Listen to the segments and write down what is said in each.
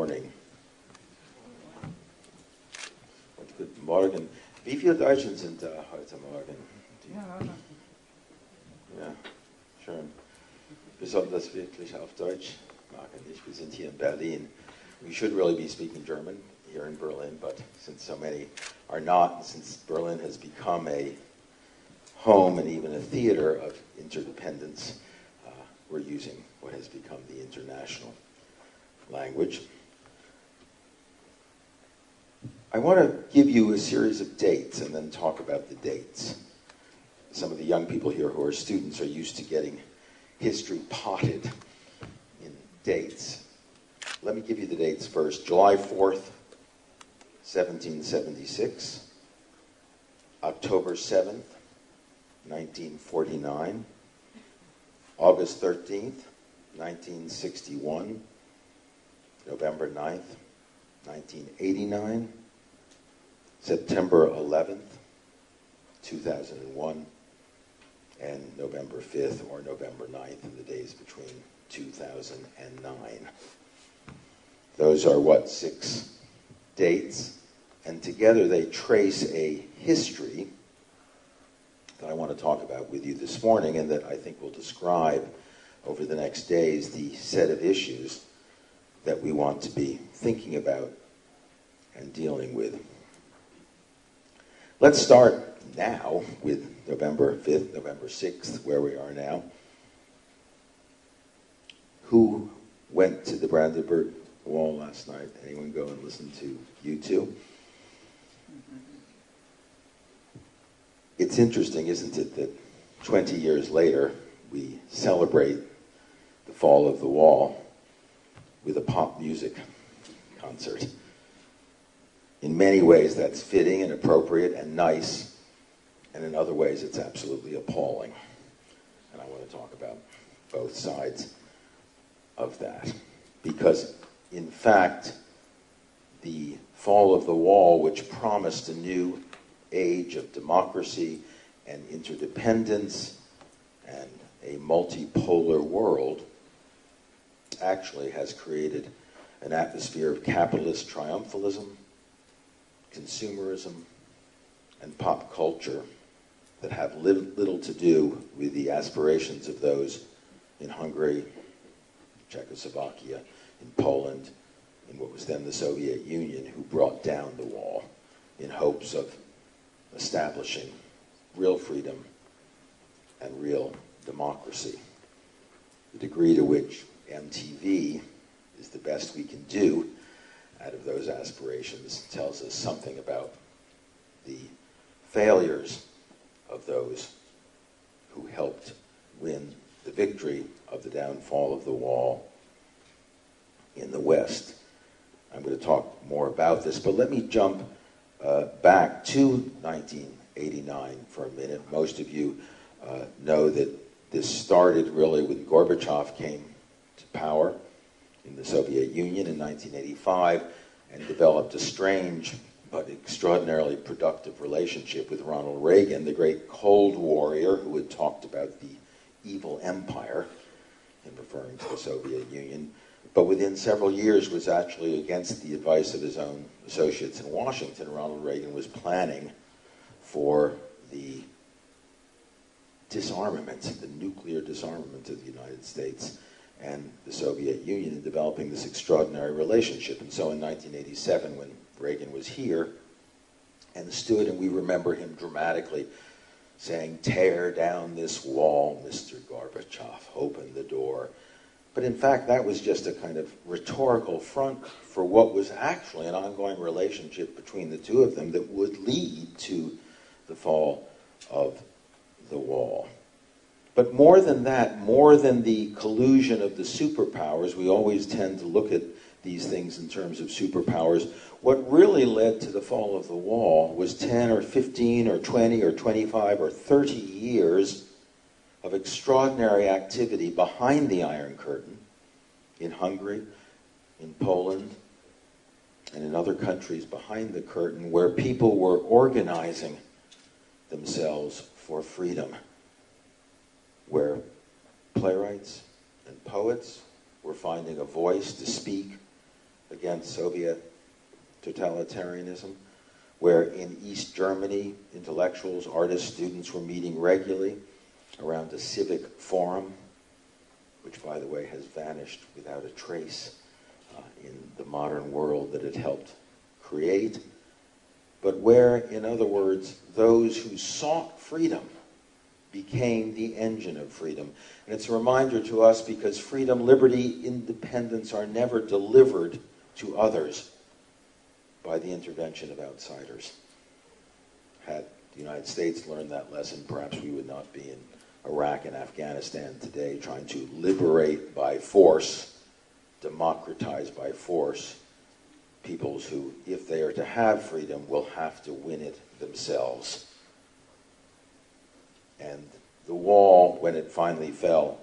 morning. Guten Morgen. Wie viele Deutschen sind da heute Morgen? Ja, schön. Wir sollten das wirklich auf Deutsch machen. Wir sind hier in Berlin. We should really be speaking German here in Berlin, but since so many are not, and since Berlin has become a home and even a theater of interdependence, we're using what has become the international language. I want to give you a series of dates and then talk about the dates. Some of the young people here who are students are used to getting history potted in dates. Let me give you the dates first. July 4th, 1776. October 7th, 1949. August 13th, 1961. November 9th, 1989. September 11th, 2001, and November 5th or November 9th in the days between 2009. Those are what, 6 dates? And together they trace a history that I want to talk about with you this morning and that I think will describe over the next days the set of issues that we want to be thinking about and dealing with. Let's start now with November 5th, November 6th, where we are now. Who went to the Brandenburg Wall last night? Anyone go and listen to U2? It's interesting, isn't it, that 20 years later we celebrate the fall of the wall with a pop music concert. In many ways, that's fitting and appropriate and nice, and in other ways, it's absolutely appalling. And I want to talk about both sides of that. Because, in fact, the fall of the wall, which promised a new age of democracy and interdependence and a multipolar world, actually has created an atmosphere of capitalist triumphalism, consumerism, and pop culture that have little to do with the aspirations of those in Hungary, Czechoslovakia, in Poland, in what was then the Soviet Union, who brought down the wall in hopes of establishing real freedom and real democracy. The degree to which MTV is the best we can do out of those aspirations tells us something about the failures of those who helped win the victory of the downfall of the wall in the West. I'm going to talk more about this, but let me jump back to 1989 for a minute. Most of you know that this started really when Gorbachev came to power in the Soviet Union in 1985 and developed a strange but extraordinarily productive relationship with Ronald Reagan, the great Cold Warrior who had talked about the evil empire in referring to the Soviet Union, but within several years was actually against the advice of his own associates in Washington. Ronald Reagan was planning for the disarmament, the nuclear disarmament of the United States and the Soviet Union in developing this extraordinary relationship. And so in 1987, when Reagan was here and stood, and we remember him dramatically saying, "Tear down this wall, Mr. Gorbachev, open the door." But in fact, that was just a kind of rhetorical front for what was actually an ongoing relationship between the two of them that would lead to the fall of the wall. But more than that, more than the collusion of the superpowers, we always tend to look at these things in terms of superpowers. What really led to the fall of the wall was 10 or 15 or 20 or 25 or 30 years of extraordinary activity behind the Iron Curtain in Hungary, in Poland, and in other countries behind the curtain, where people were organizing themselves for freedom, where playwrights and poets were finding a voice to speak against Soviet totalitarianism, where in East Germany, intellectuals, artists, students were meeting regularly around a civic forum, which, by the way, has vanished without a trace in the modern world that it helped create, but where, in other words, those who sought freedom became the engine of freedom. And it's a reminder to us because freedom, liberty, independence are never delivered to others by the intervention of outsiders. Had the United States learned that lesson, perhaps we would not be in Iraq and Afghanistan today trying to liberate by force, democratize by force, peoples who, if they are to have freedom, will have to win it themselves. And the wall, when it finally fell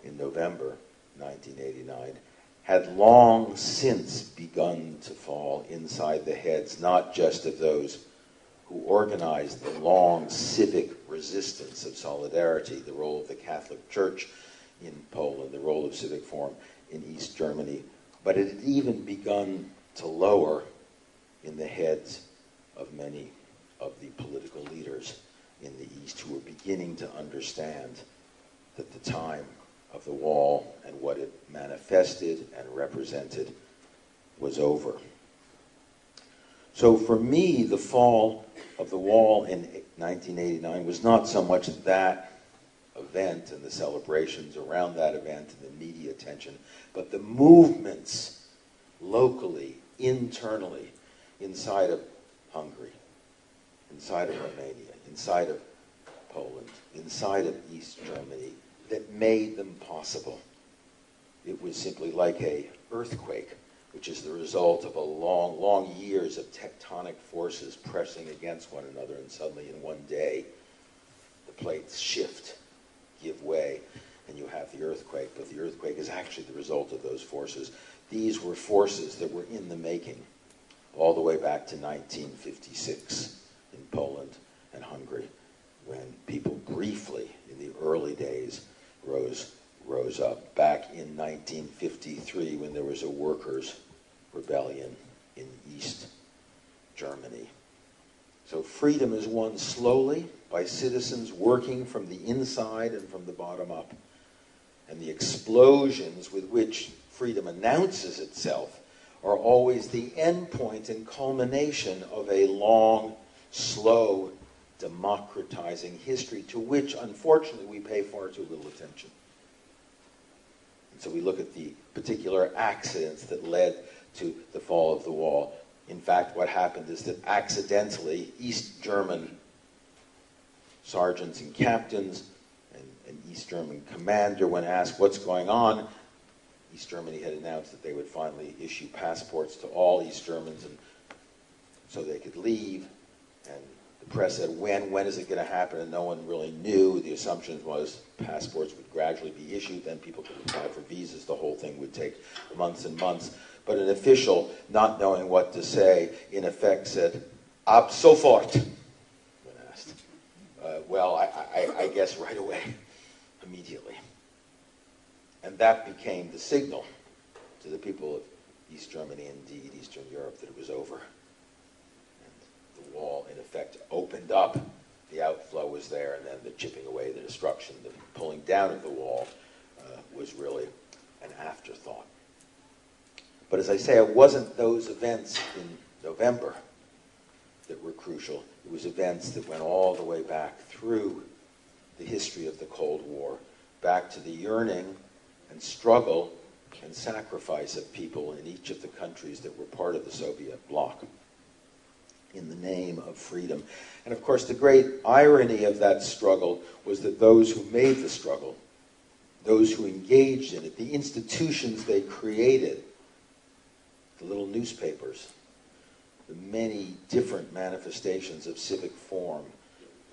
in November 1989, had long since begun to fall inside the heads, not just of those who organized the long civic resistance of solidarity, the role of the Catholic Church in Poland, the role of Civic Forum in East Germany, but it had even begun to lower in the heads of many of the political leaders in the East who were beginning to understand that the time of the wall and what it manifested and represented was over. So for me, the fall of the wall in 1989 was not so much that event and the celebrations around that event and the media attention, but the movements locally, internally, inside of Hungary, inside of Romania, inside of Poland, inside of East Germany, that made them possible. It was simply like an earthquake, which is the result of a long years of tectonic forces pressing against one another, and suddenly in one day, the plates shift, give way, and you have the earthquake. But the earthquake is actually the result of those forces. These were forces that were in the making all the way back to 1956 in Poland and Hungary, when people briefly, in the early days, rose up. Back in 1953, when there was a workers' rebellion in East Germany. So freedom is won slowly by citizens working from the inside and from the bottom up. And the explosions with which freedom announces itself are always the end point and culmination of a long, slow, democratizing history to which, unfortunately, we pay far too little attention. And so we look at the particular accidents that led to the fall of the wall. In fact, what happened is that accidentally, East German sergeants and captains and an East German commander, when asked what's going on, East Germany had announced that they would finally issue passports to all East Germans and so they could leave. And the press said, when is it going to happen? And no one really knew. The assumption was passports would gradually be issued, then people could apply for visas. The whole thing would take months and months. But an official, not knowing what to say, in effect said, ab sofort, when asked. Well, I guess right away, immediately. And that became the signal to the people of East Germany, indeed Eastern Europe, that it was over. And the wall, in effect, opened up. The outflow was there, and then the chipping away, the destruction, the pulling down of the wall was really an afterthought. But as I say, it wasn't those events in November that were crucial. It was events that went all the way back through the history of the Cold War, back to the yearning and struggle and sacrifice of people in each of the countries that were part of the Soviet bloc in the name of freedom. And of course, the great irony of that struggle was that those who made the struggle, those who engaged in it, the institutions they created, the little newspapers, the many different manifestations of civic form,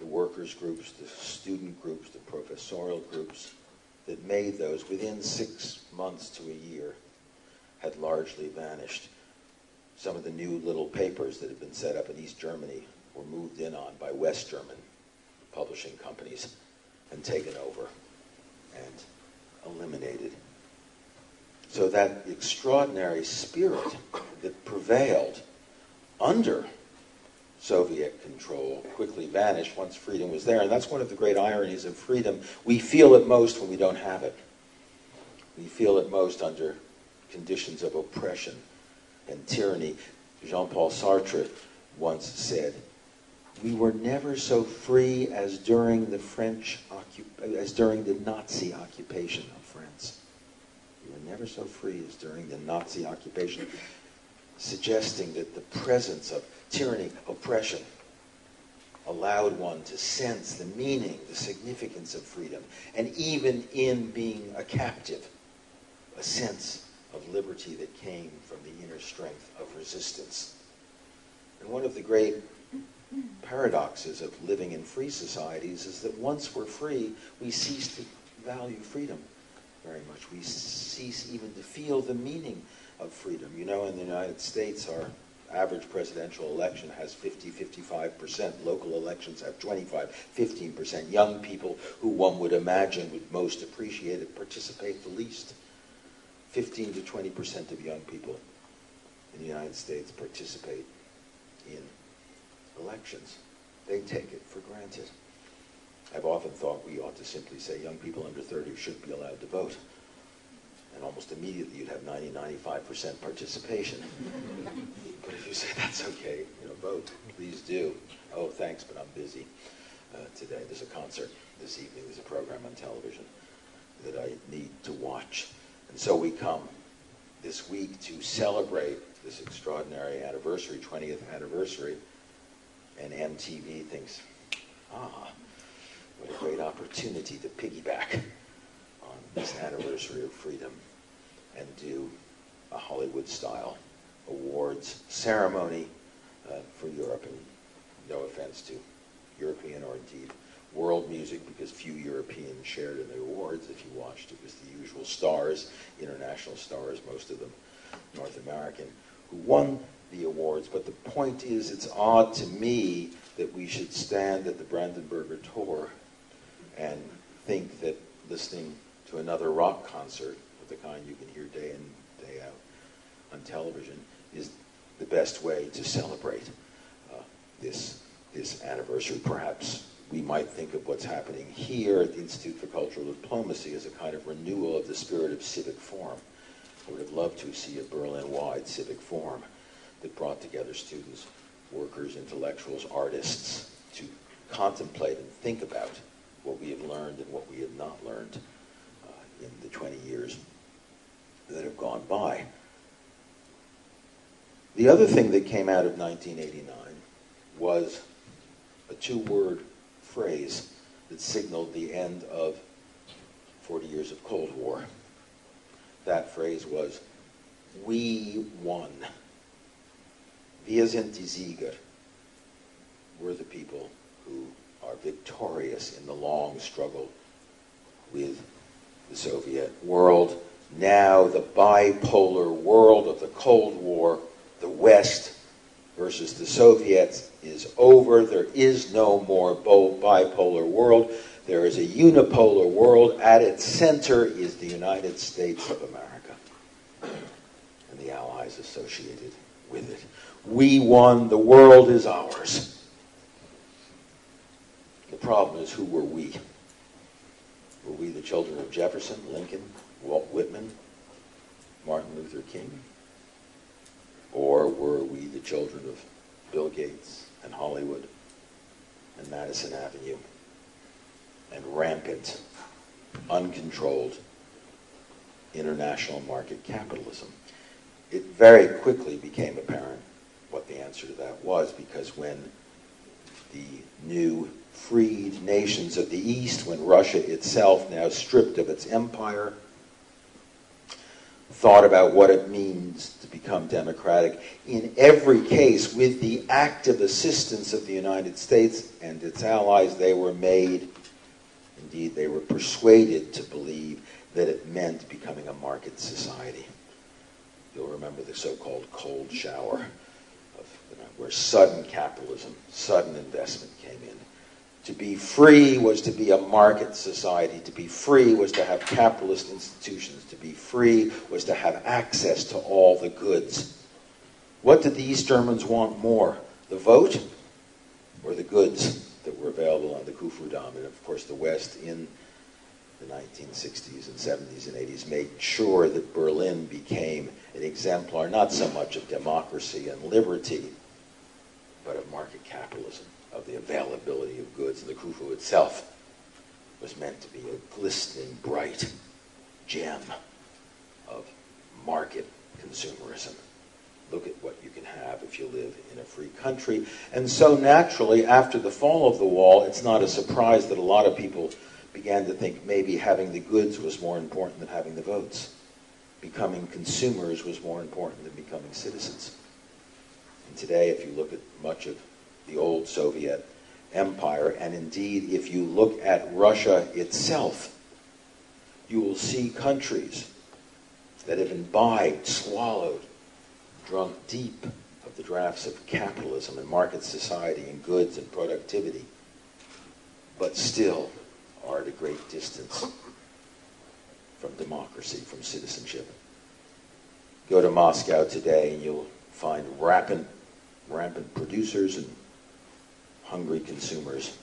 the workers' groups, the student groups, the professorial groups that made those within 6 months to a year had largely vanished. Some of the new little papers that had been set up in East Germany were moved in on by West German publishing companies and taken over and eliminated. So that extraordinary spirit that prevailed under Soviet control quickly vanished once freedom was there. And that's one of the great ironies of freedom. We feel it most when we don't have it. We feel it most under conditions of oppression and tyranny. Jean-Paul Sartre once said, "We were never so free as during the Nazi occupation of France." We were never so free as during the Nazi occupation, suggesting that the presence of tyranny, oppression, allowed one to sense the meaning, the significance of freedom, and even in being a captive, a sense of liberty that came from the inner strength of resistance. And one of the great paradoxes of living in free societies is that once we're free, we cease to value freedom very much. We cease even to feel the meaning of freedom. You know, in the United States, our average presidential election has 50-55%. Local elections have 25-15%. Young people who one would imagine would most appreciate it participate the least. 15 to 20% of young people in the United States participate in elections. They take it for granted. I've often thought we ought to simply say young people under 30 should be allowed to vote. And almost immediately you'd have 90-95% participation. But if you say that's okay, vote, please do. Oh, thanks, but I'm busy today. There's a concert this evening. There's a program on television that I need to watch. And so we come this week to celebrate this extraordinary anniversary, 20th anniversary, and MTV thinks, what a great opportunity to piggyback on this anniversary of freedom and do a Hollywood-style awards ceremony for Europe. And no offense to European or indeed world music, because few Europeans shared in the awards. If you watched, it was the usual stars, international stars, most of them North American, who won the awards. But the point is, it's odd to me that we should stand at the Brandenburger Tor and think that listening to another rock concert of the kind you can hear day in, day out on television is the best way to celebrate this anniversary. Perhaps we might think of what's happening here at the Institute for Cultural Diplomacy as a kind of renewal of the spirit of civic forum. I would have loved to see a Berlin-wide civic forum that brought together students, workers, intellectuals, artists to contemplate and think about what we have learned and what we have not learned in the 20 years that have gone by. The other thing that came out of 1989 was a two-word phrase that signaled the end of 40 years of Cold War. That phrase was, "We won." Wir sind die Sieger. We're the people who are victorious in the long struggle with the Soviet world. Now the bipolar world of the Cold War, the West versus the Soviets, is over. There is no more bipolar world. There is a unipolar world. At its center is the United States of America and the allies associated with it. We won. The world is ours. The problem is, who were we? Were we the children of Jefferson, Lincoln, Walt Whitman, Martin Luther King? Or were we the children of Bill Gates and Hollywood and Madison Avenue and rampant, uncontrolled international market capitalism? It very quickly became apparent what the answer to that was, because when the new freed nations of the East, when Russia itself, now stripped of its empire, thought about what it means to become democratic, in every case, with the active assistance of the United States and its allies, they were made, indeed they were persuaded to believe that it meant becoming a market society. You'll remember the so-called cold shower, where sudden capitalism, sudden investment came in To be free was to be a market society. To be free was to have capitalist institutions. To be free was to have access to all the goods. What did the East Germans want more? The vote or the goods that were available on the Khufu Dam? And of course the West in the 1960s and 70s and 80s made sure that Berlin became an exemplar not so much of democracy and liberty, but of market capitalism, of the availability of goods. And the Khufu itself was meant to be a glistening, bright gem of market consumerism. Look at what you can have if you live in a free country. And so naturally, after the fall of the wall, it's not a surprise that a lot of people began to think maybe having the goods was more important than having the votes. Becoming consumers was more important than becoming citizens. And today, if you look at much of the old Soviet empire, and indeed if you look at Russia itself, you will see countries that have imbibed, swallowed, drunk deep of the drafts of capitalism and market society and goods and productivity, but still are at a great distance from democracy, from citizenship. Go to Moscow today and you'll find rampant producers and hungry consumers.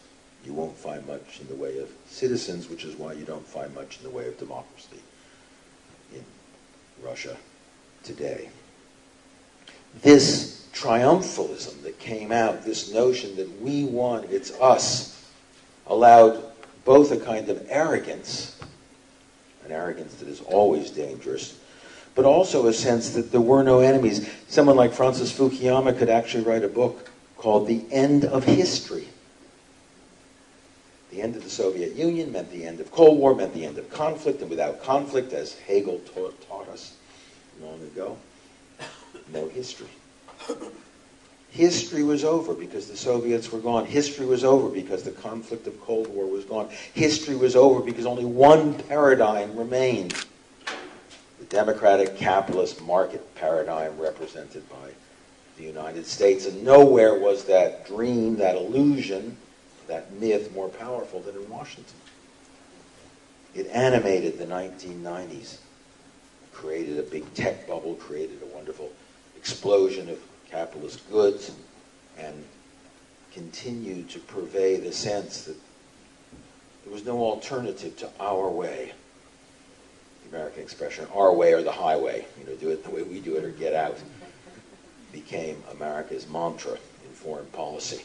You won't find much in the way of citizens, which is why you don't find much in the way of democracy in Russia today. This triumphalism that came out, this notion that we won, it's us, allowed both a kind of arrogance, an arrogance that is always dangerous, but also a sense that there were no enemies. Someone like Francis Fukuyama could actually write a book called The End of History. The end of the Soviet Union meant the end of Cold War, meant the end of conflict, and without conflict, as Hegel taught us long ago, no history. History was over because the Soviets were gone. History was over because the conflict of Cold War was gone. History was over because only one paradigm remained. The democratic capitalist market paradigm represented by the United States. And nowhere was that dream, that illusion, that myth more powerful than in Washington. It animated the 1990s, created a big tech bubble, created a wonderful explosion of capitalist goods, and continued to purvey the sense that there was no alternative to our way. The American expression, our way or the highway, do it the way we do it or get out, became America's mantra in foreign policy.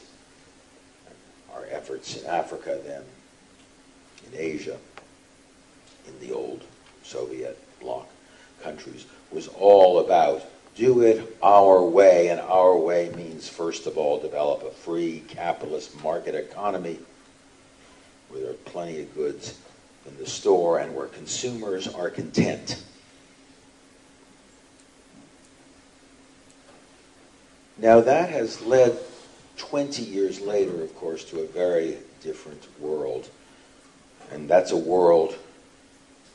Our efforts in Africa then, in Asia, in the old Soviet bloc countries, was all about do it our way, and our way means, first of all, develop a free capitalist market economy where there are plenty of goods in the store and where consumers are content. Now that has led 20 years later, of course, to a very different world. And that's a world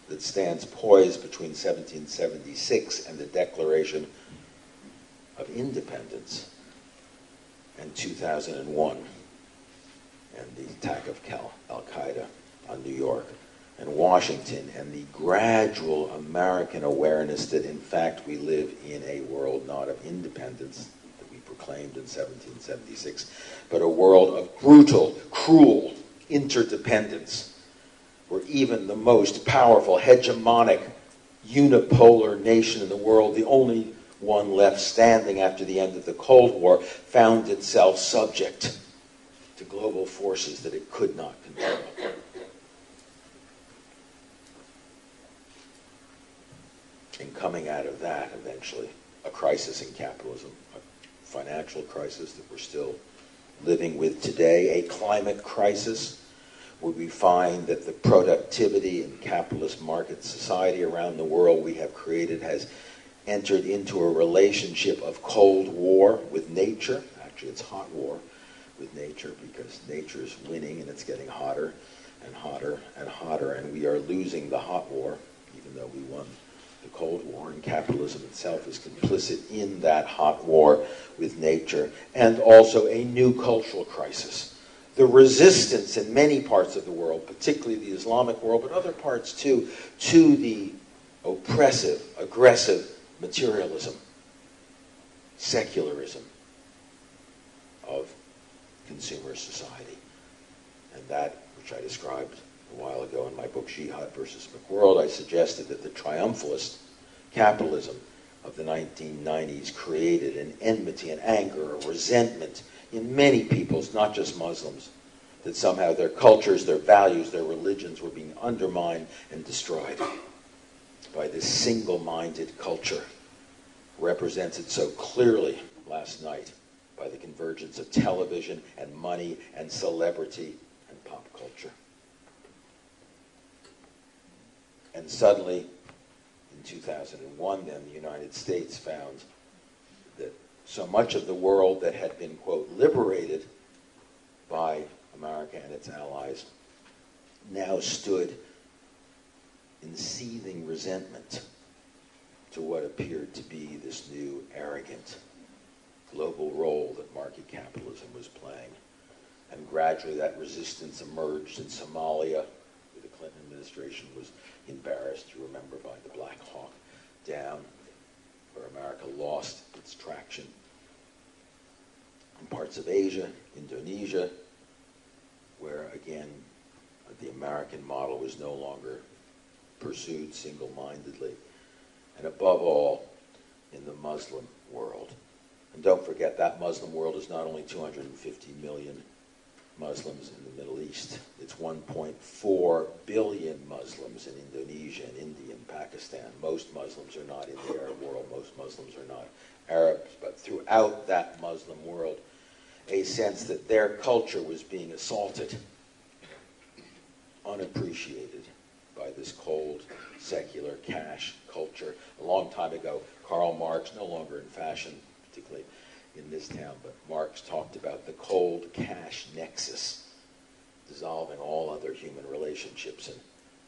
that stands poised between 1776 and the Declaration of Independence and 2001 and the attack of Al-Qaeda on New York and Washington, and the gradual American awareness that in fact we live in a world not of independence that we proclaimed in 1776, but a world of brutal, cruel interdependence, where even the most powerful, hegemonic, unipolar nation in the world, the only one left standing after the end of the Cold War, found itself subject to global forces that it could not control. And coming out of that, eventually, a crisis in capitalism, a financial crisis that we're still living with today, a climate crisis, where we find that the productivity and capitalist market society around the world we have created has entered into a relationship of Cold War with nature. Actually, it's hot war with nature because nature is winning and it's getting hotter and hotter and hotter, and we are losing the hot war, even though we won the Cold War, and capitalism itself is complicit in that hot war with nature. And also a new cultural crisis, the resistance in many parts of the world, particularly the Islamic world, but other parts too, to the oppressive, aggressive materialism, secularism of consumer society. And that, which I described a while ago in my book Jihad versus McWorld, I suggested that the triumphalist capitalism of the 1990s created an enmity, an anger, a resentment in many peoples, not just Muslims, that somehow their cultures, their values, their religions were being undermined and destroyed by this single-minded culture, represented so clearly last night by the convergence of television and money and celebrity and pop culture. And suddenly, in 2001, then, the United States found that so much of the world that had been, quote, liberated by America and its allies now stood in seething resentment to what appeared to be this new arrogant global role that market capitalism was playing. And gradually that resistance emerged in Somalia, where the Clinton administration was embarrassed, you remember, by the Black Hawk Down, where America lost its traction. In parts of Asia, Indonesia, where, again, the American model was no longer pursued single-mindedly. And above all, in the Muslim world. And don't forget, that Muslim world is not only 250 million Muslims in the Middle East. It's 1.4 billion Muslims in Indonesia and India and Pakistan. Most Muslims are not in the Arab world. Most Muslims are not Arabs. But throughout that Muslim world, a sense that their culture was being assaulted, unappreciated by this cold, secular cash culture. A long time ago, Karl Marx, no longer in fashion, particularly in this town, but Marx talked about the cold cash nexus, dissolving all other human relationships. And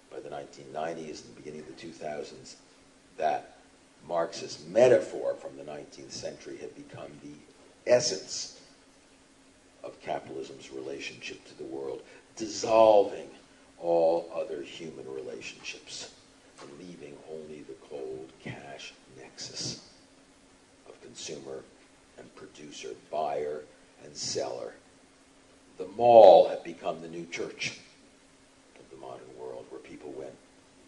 by the 1990s and the beginning of the 2000s, that Marxist metaphor from the 19th century had become the essence of capitalism's relationship to the world, dissolving all other human relationships and leaving only the cold cash nexus of consumer and producer, buyer and seller. The mall had become the new church of the modern world, where people went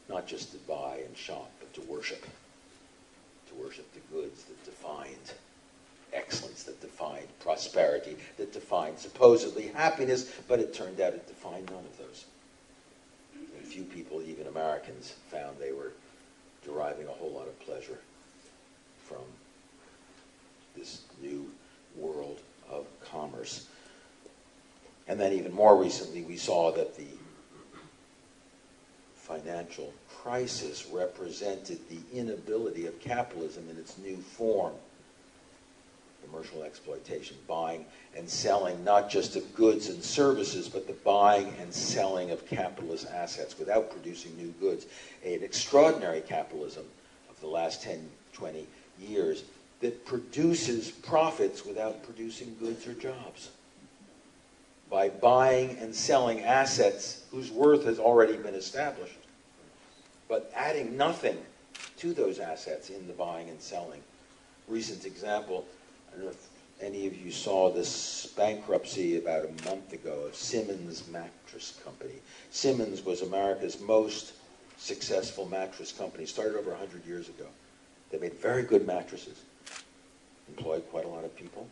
not just to buy and shop, but to worship the goods that defined excellence, that defined prosperity, that defined supposedly happiness, but it turned out it defined none of those. And few people, even Americans, found they were deriving a whole lot of pleasure from this new world of commerce. And then even more recently, we saw that the financial crisis represented the inability of capitalism in its new form. Commercial exploitation, buying and selling not just of goods and services, but the buying and selling of capitalist assets without producing new goods. An extraordinary capitalism of the last 10, 20 years that produces profits without producing goods or jobs. By buying and selling assets whose worth has already been established, but adding nothing to those assets in the buying and selling. Recent example, I don't know if any of you saw this bankruptcy about a month ago of Simmons Mattress Company. Simmons was America's most successful mattress company, started over 100 years ago. They made very good mattresses, employed quite a lot of people.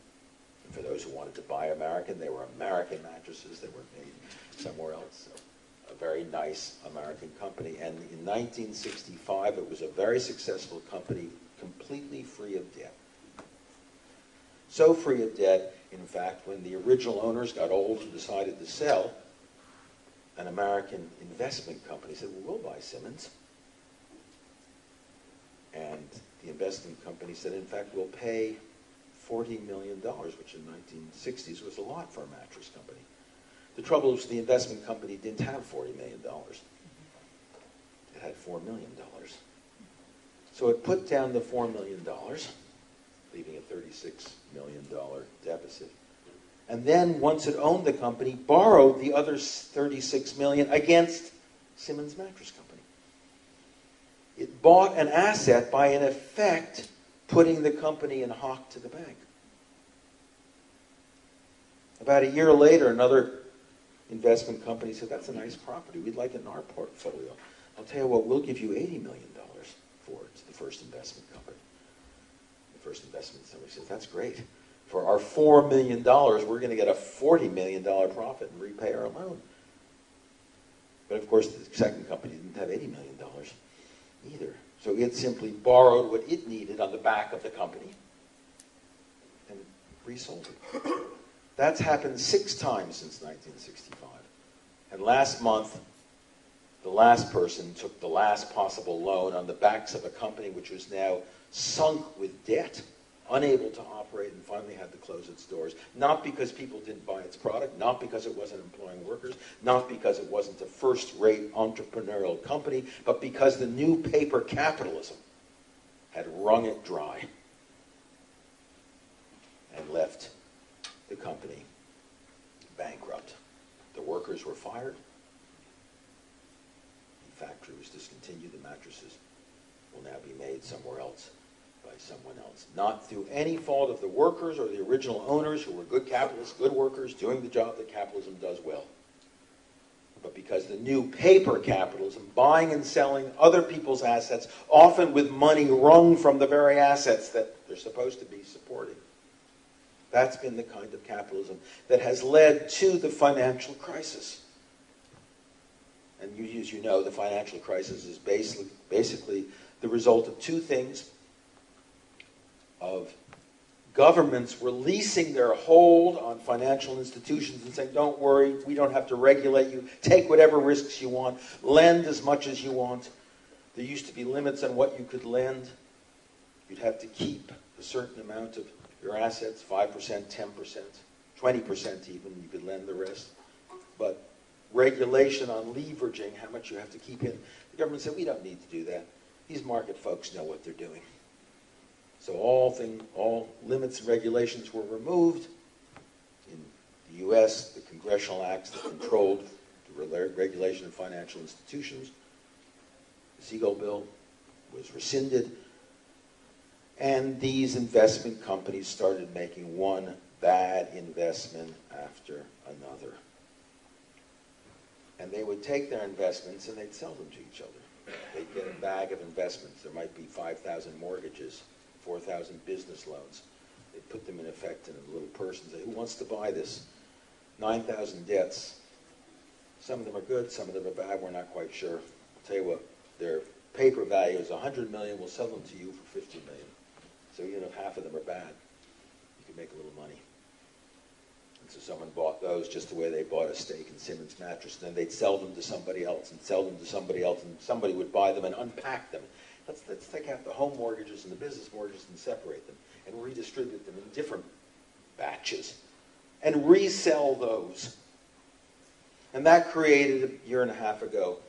And for those who wanted to buy American, they were American mattresses. They weren't made somewhere else. So a very nice American company. And in 1965, it was a very successful company, completely free of debt. So free of debt, in fact, when the original owners got old and decided to sell, an American investment company said, well, we'll buy Simmons. And the investment company said, in fact, we'll pay $40 million, which in the 1960s was a lot for a mattress company. The trouble was the investment company didn't have $40 million. It had $4 million. So it put down the $4 million, leaving a $36 million deficit. And then, once it owned the company, borrowed the other $36 million against Simmons Mattress Company. It bought an asset by, in effect, putting the company in hock to the bank. About a year later, another investment company said, that's a nice property. We'd like it in our portfolio. I'll tell you what, we'll give you $80 million for it. It's the first investment company. The first investment company says, that's great. For our $4 million, we're going to get a $40 million profit and repay our loan. But of course, the second company didn't have $80 million either. So it simply borrowed what it needed on the back of the company and resold it. That's happened 6 times since 1965. And last month, the last person took the last possible loan on the backs of a company which was now sunk with debt, unable to operate, and finally had to close its doors. Not because people didn't buy its product, not because it wasn't employing workers, not because it wasn't a first-rate entrepreneurial company, but because the new paper capitalism had wrung it dry and left the company bankrupt. The workers were fired. The factory was discontinued. The mattresses will now be made somewhere else by someone else. Not through any fault of the workers or the original owners, who were good capitalists, good workers, doing the job that capitalism does well. But because the new paper capitalism, buying and selling other people's assets, often with money wrung from the very assets that they're supposed to be supporting. That's been the kind of capitalism that has led to the financial crisis. And as you know, the financial crisis is basically the result of 2 things. Of governments releasing their hold on financial institutions and saying, don't worry, we don't have to regulate you, take whatever risks you want, lend as much as you want. There used to be limits on what you could lend. You'd have to keep a certain amount of your assets, 5%, 10%, 20% even, you could lend the rest. But regulation on leveraging, how much you have to keep in, the government said, we don't need to do that. These market folks know what they're doing. So all limits and regulations were removed. In the U.S., the congressional acts that controlled the regulation of financial institutions, the Siegel Bill, was rescinded. And these investment companies started making one bad investment after another. And they would take their investments and they'd sell them to each other. They'd get a bag of investments. There might be 5,000 mortgages, 4,000 business loans. They put them in effect in a little purse and say, who wants to buy this? 9,000 debts. Some of them are good, some of them are bad, we're not quite sure. I'll tell you what, their paper value is $100 million, we'll sell them to you for $50 million. So even if half of them are bad, you can make a little money. And so someone bought those just the way they bought a stake in Simmons Mattress, and then they'd sell them to somebody else and sell them to somebody else, and somebody would buy them and unpack them. Let's take out the home mortgages and the business mortgages and separate them and redistribute them in different batches and resell those. And that created, a year and a half ago,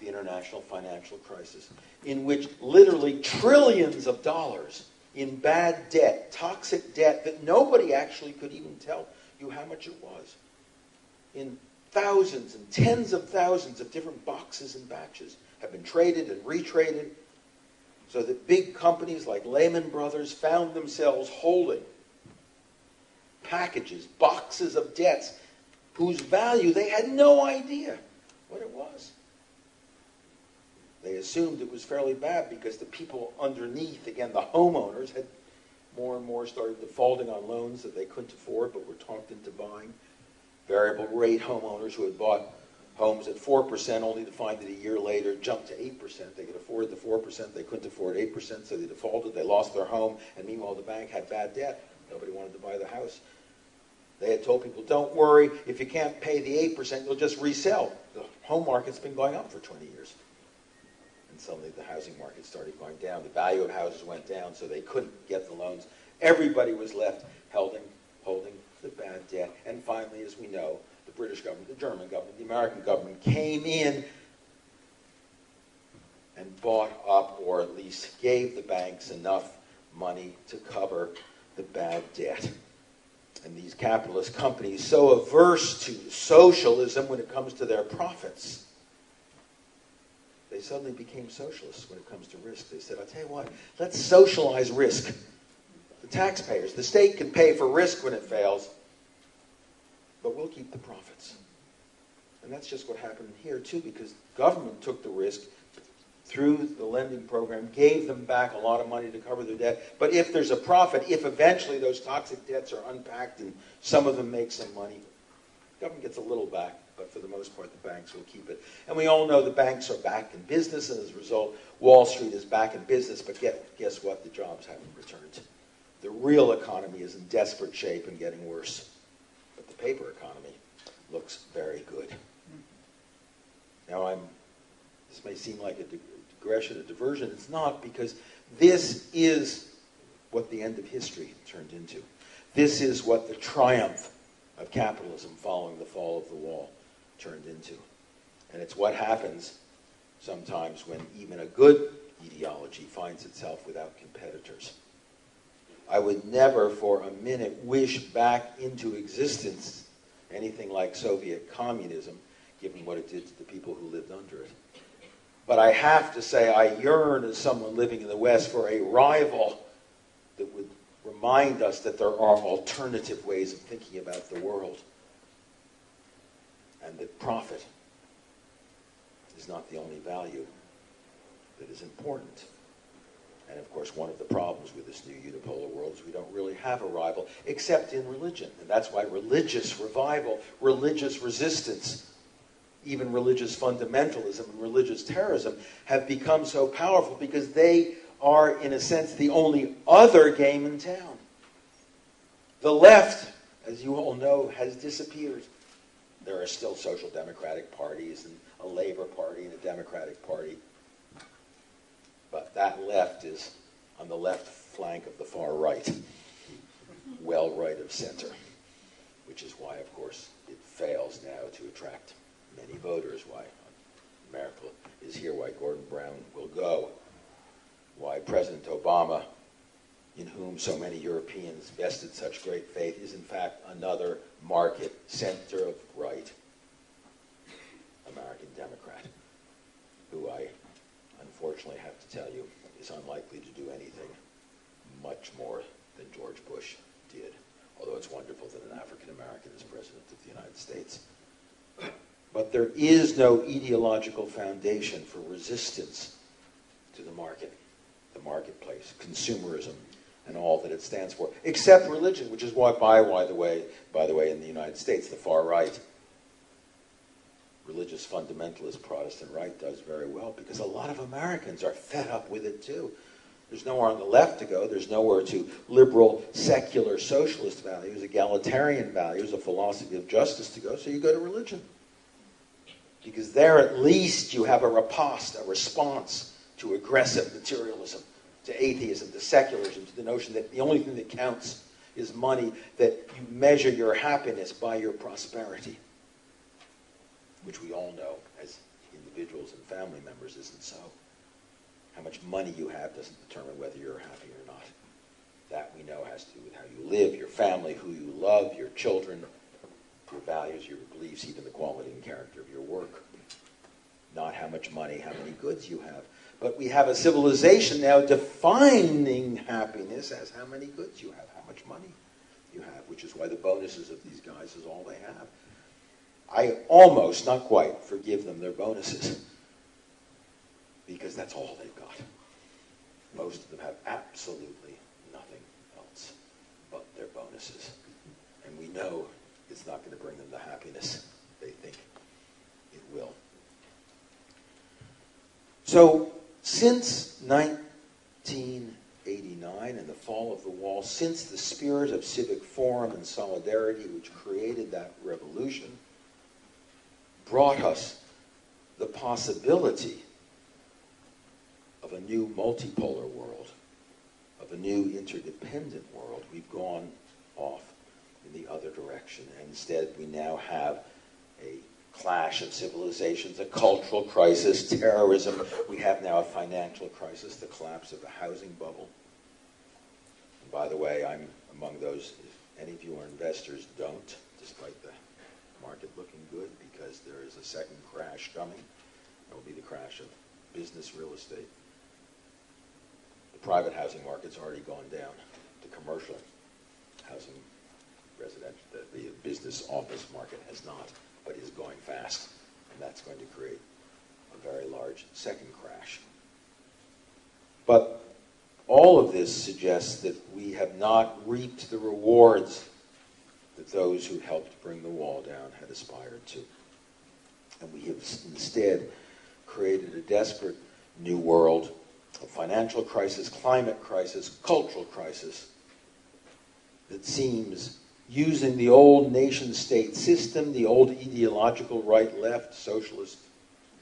the international financial crisis, in which literally trillions of dollars in bad debt, toxic debt that nobody actually could even tell you how much it was, in thousands and tens of thousands of different boxes and batches, have been traded and retraded, so that big companies like Lehman Brothers found themselves holding packages, boxes of debts, whose value they had no idea what it was. They assumed it was fairly bad because the people underneath, again, the homeowners, had more and more started defaulting on loans that they couldn't afford but were talked into buying. Variable rate homeowners who had bought homes at 4% only to find that a year later jumped to 8%. They could afford the 4%, they couldn't afford 8%, so they defaulted, they lost their home, and meanwhile the bank had bad debt. Nobody wanted to buy the house. They had told people, don't worry, if you can't pay the 8%, you'll just resell. The home market's been going up for 20 years. And suddenly the housing market started going down. The value of houses went down, so they couldn't get the loans. Everybody was left holding the bad debt. And finally, as we know, the British government, the German government, the American government came in and bought up, or at least gave the banks enough money to cover the bad debt. and these capitalist companies so averse to socialism when it comes to their profits, they suddenly became socialists when it comes to risk. They said, I'll tell you what, let's socialize risk. The taxpayers, the state can pay for risk when it fails, but we'll keep the profits. And that's just what happened here, too, because government took the risk through the lending program, gave them back a lot of money to cover their debt. But if there's a profit, if eventually those toxic debts are unpacked and some of them make some money, the government gets a little back, but for the most part, the banks will keep it. And we all know the banks are back in business, and as a result, Wall Street is back in business, but guess what? The jobs haven't returned. The real economy is in desperate shape and getting worse. But the paper economy looks very good. Now, this may seem like a digression, a diversion. It's not, because this is what the end of history turned into. This is what the triumph of capitalism following the fall of the wall turned into. And it's what happens sometimes when even a good ideology finds itself without competitors. I would never for a minute wish back into existence anything like Soviet communism, given what it did to the people who lived under it. But I have to say I yearn as someone living in the West for a rival that would remind us that there are alternative ways of thinking about the world, and that profit is not the only value that is important. And of course, one of the problems with this new unipolar world is we don't really have a rival, except in religion. And that's why religious revival, religious resistance, even religious fundamentalism and religious terrorism have become so powerful, because they are, in a sense, the only other game in town. The left, as you all know, has disappeared. There are still social democratic parties and a Labour Party and a Democratic Party. But that left is on the left flank of the far right, well right of center, which is why, of course, it fails now to attract many voters, why America is here, why Gordon Brown will go, why President Obama, in whom so many Europeans vested such great faith, is in fact another market center of right American Democrat, who I unfortunately have to tell you is unlikely to do anything much more than George Bush did, although it's wonderful that an African American is president of the United States. But there is no ideological foundation for resistance to the market, the marketplace, consumerism, and all that it stands for, except religion, which is why, by the way, in the United States, the far right, religious fundamentalist Protestant right, does very well, because a lot of Americans are fed up with it too. There's nowhere on the left to go. There's nowhere to liberal, secular, socialist values, egalitarian values, a philosophy of justice to go, so you go to religion. Because there at least you have a riposte, a response to aggressive materialism, to atheism, to secularism, to the notion that the only thing that counts is money, that you measure your happiness by your prosperity, which we all know as individuals and family members isn't so. How much money you have doesn't determine whether you're happy or not. That we know has to do with how you live, your family, who you love, your children, your values, your beliefs, even the quality and character of your work. Not how much money, how many goods you have. But we have a civilization now defining happiness as how many goods you have, how much money you have, which is why the bonuses of these guys is all they have. I almost, not quite, forgive them their bonuses, because that's all they've got. Most of them have absolutely nothing else but their bonuses. And we know it's not going to bring them the happiness they think it will. So, since 1989 and the fall of the wall, since the spirit of civic forum and solidarity which created that revolution brought us the possibility of a new multipolar world, of a new interdependent world, we've gone off in the other direction. And instead, we now have a clash of civilizations, a cultural crisis, terrorism. We have now a financial crisis, the collapse of the housing bubble. And by the way, I'm among those, Any of you are investors don't, despite the market looking good, because there is a second crash coming. It will be the crash of business real estate. The private housing market's already gone down. The commercial housing, residential, the business office market has not, but is going fast. And that's going to create a very large second crash. But all of this suggests that we have not reaped the rewards that those who helped bring the wall down had aspired to. And we have instead created a desperate new world, a financial crisis, climate crisis, cultural crisis, that seems using the old nation-state system, the old ideological right-left, socialist,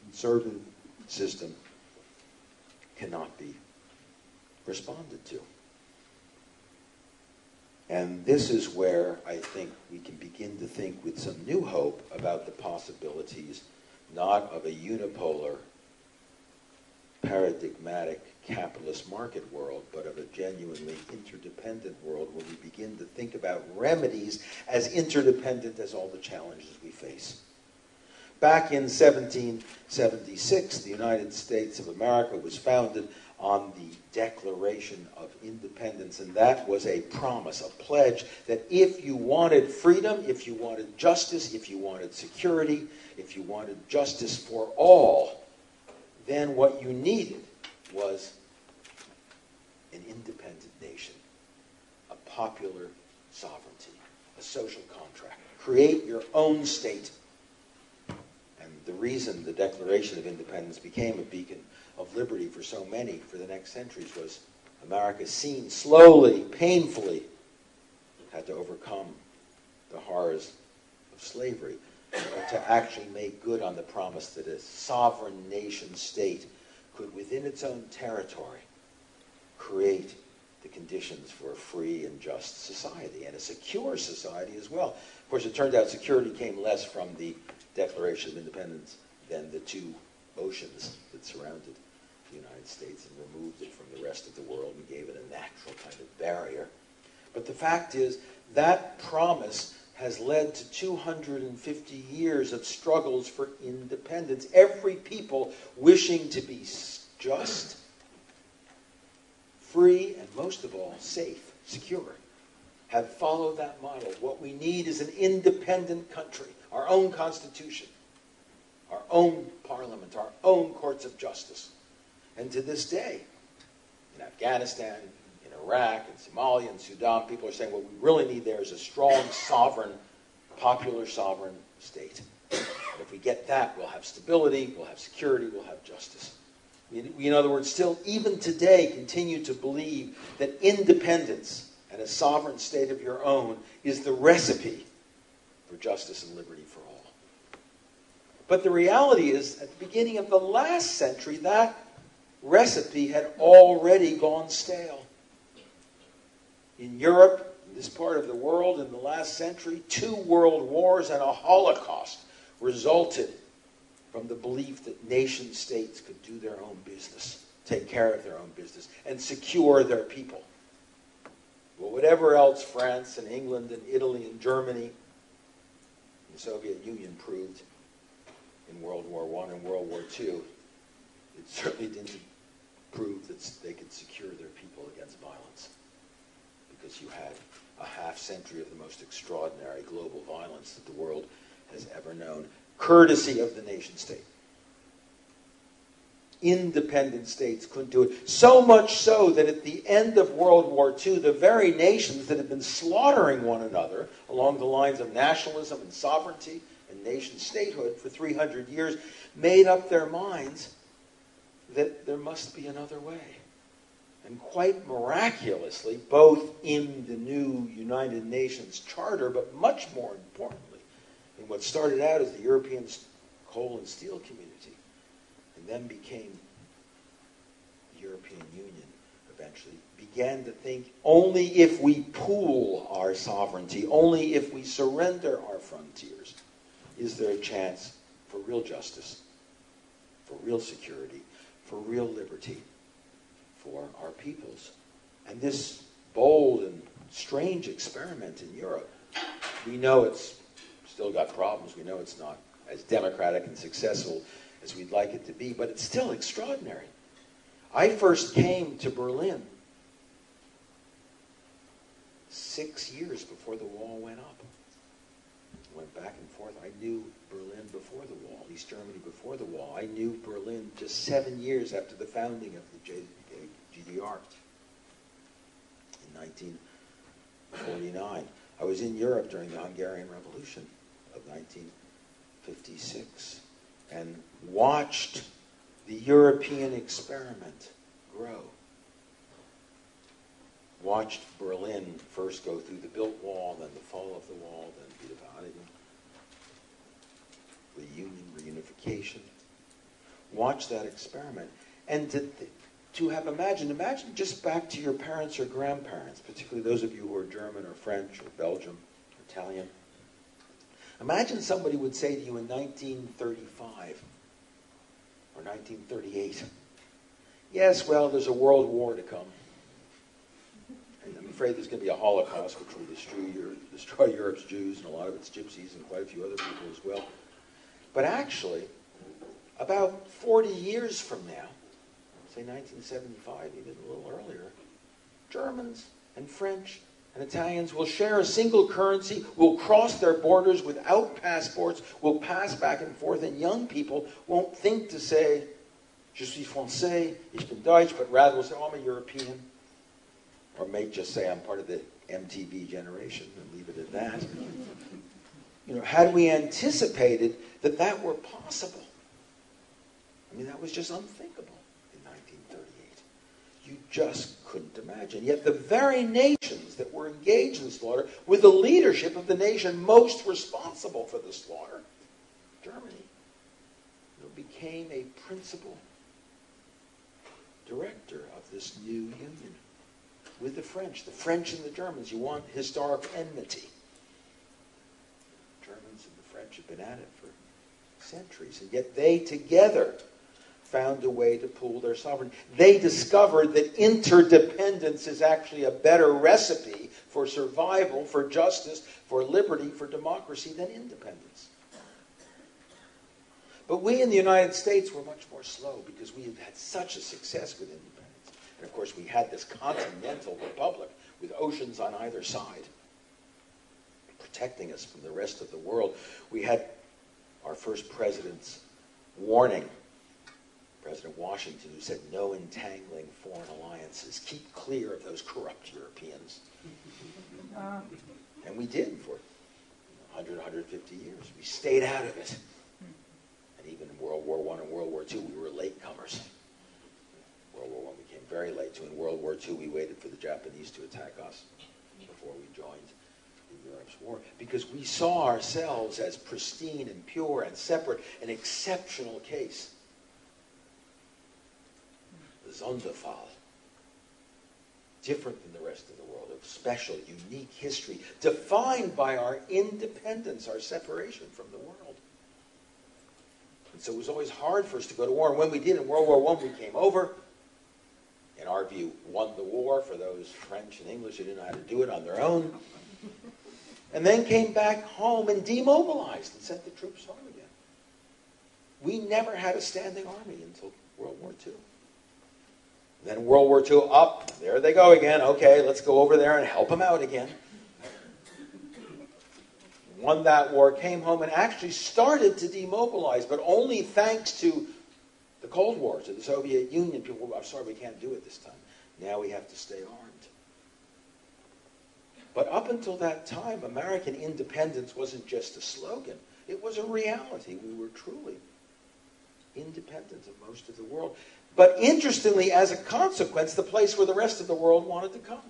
conservative system, cannot be responded to. And this is where I think we can begin to think with some new hope about the possibilities, not of a unipolar, paradigmatic capitalist market world, but of a genuinely interdependent world where we begin to think about remedies as interdependent as all the challenges we face. Back in 1776, the United States of America was founded on the Declaration of Independence, and that was a promise, a pledge, that if you wanted freedom, if you wanted justice, if you wanted security, if you wanted justice for all, then what you needed was an independent nation, a popular sovereignty, a social contract. Create your own state. And the reason the Declaration of Independence became a beacon of liberty for so many for the next centuries was America seen slowly, painfully, had to overcome the horrors of slavery, but to actually make good on the promise that a sovereign nation state could, within its own territory, create the conditions for a free and just society, and a secure society as well. Of course, it turned out security came less from the Declaration of Independence than the two oceans that surrounded the United States and removed it from the rest of the world and gave it a natural kind of barrier. But the fact is, that promise has led to 250 years of struggles for independence. Every people wishing to be just, free, and most of all, safe, secure, have followed that model. What we need is an independent country, our own constitution, our own parliament, our own courts of justice. And to this day, in Afghanistan, in Iraq, in Somalia, in Sudan, people are saying what we really need there is a strong, sovereign, popular sovereign state. And if we get that, we'll have stability, we'll have security, we'll have justice. We, in other words, still, even today, continue to believe that independence and a sovereign state of your own is the recipe for justice and liberty for all. But the reality is, at the beginning of the last century, that recipe had already gone stale. In Europe, in this part of the world, in the last century, 2 world wars and a Holocaust resulted from the belief that nation states could do their own business, take care of their own business, and secure their people. Well, whatever else France and England and Italy and Germany and the Soviet Union proved in World War I and World War II, it certainly didn't prove that they could secure their people against violence, because you had a half-century of the most extraordinary global violence that the world has ever known, courtesy of the nation-state. Independent states couldn't do it. So much so that at the end of World War II, the very nations that had been slaughtering one another along the lines of nationalism and sovereignty and nation-statehood for 300 years made up their minds that there must be another way. And quite miraculously, both in the new United Nations Charter, but much more importantly, in what started out as the European Coal and Steel Community, and then became the European Union eventually, began to think only if we pool our sovereignty, only if we surrender our frontiers, is there a chance for real justice, for real security, for real liberty for our peoples. And this bold and strange experiment in Europe. We know it's still got problems. We know it's not as democratic and successful as we'd like it to be, but it's still extraordinary. I first came to Berlin 6 years before the wall went up. Went back and forth. I knew Berlin before the wall, East Germany before the wall. I knew Berlin just 7 years after the founding of the GDR in 1949. I was in Europe during the Hungarian Revolution of 1956 and watched the European experiment grow. Watched Berlin first go through the built wall, then the fall of the wall, then Wiedervereinigung, reunification. Watch that experiment. And to have imagine just back to your parents or grandparents, particularly those of you who are German or French or Belgium or Italian. Imagine somebody would say to you in 1935 or 1938, yes, well, there's a world war to come. And I'm afraid there's going to be a Holocaust which will destroy Europe's Jews and a lot of its gypsies and quite a few other people as well. But actually, about 40 years from now, say 1975, even a little earlier, Germans and French and Italians will share a single currency, will cross their borders without passports, will pass back and forth, and young people won't think to say, je suis français, ich bin Deutsch, but rather will say, oh, I'm a European. Or may just say, I'm part of the MTV generation, and leave it at that. You know, had we anticipated that that were possible, I mean, that was just unthinkable in 1938. You just couldn't imagine. Yet the very nations that were engaged in the slaughter, with the leadership of the nation most responsible for the slaughter, Germany, became a principal director of this new union with the French. The French and the Germans, you want historic enmity. Germans and the French have been at it for centuries, and yet they together found a way to pool their sovereignty. They discovered that interdependence is actually a better recipe for survival, for justice, for liberty, for democracy than independence. But we in the United States were much more slow because we had had such a success with independence. And of course we had this continental republic with oceans on either side protecting us from the rest of the world. We had our first president's warning, President Washington, who said, no entangling foreign alliances. Keep clear of those corrupt Europeans. And we did for 100, 150 years. We stayed out of it. And even in World War I and World War II, we were latecomers. World War I we came very late to. In World War II, we waited for the Japanese to attack us before we joined in Europe's war. Because we saw ourselves as pristine and pure and separate, an exceptional case. The Sonderfall. Different than the rest of the world, of special, unique history, defined by our independence, our separation from the world. And so it was always hard for us to go to war. And when we did in World War I, we came over. In our view, won the war for those French and English who didn't know how to do it on their own. And then came back home and demobilized and sent the troops home again. We never had a standing army until World War II. Then World War II, up, there they go again. Okay, let's go over there and help them out again. Won that war, came home, and actually started to demobilize, but only thanks to the Cold War, to the Soviet Union. People were, I'm sorry, we can't do it this time. Now we have to stay armed. But up until that time, American independence wasn't just a slogan. It was a reality. We were truly independent of most of the world. But interestingly, as a consequence, the place where the rest of the world wanted to come.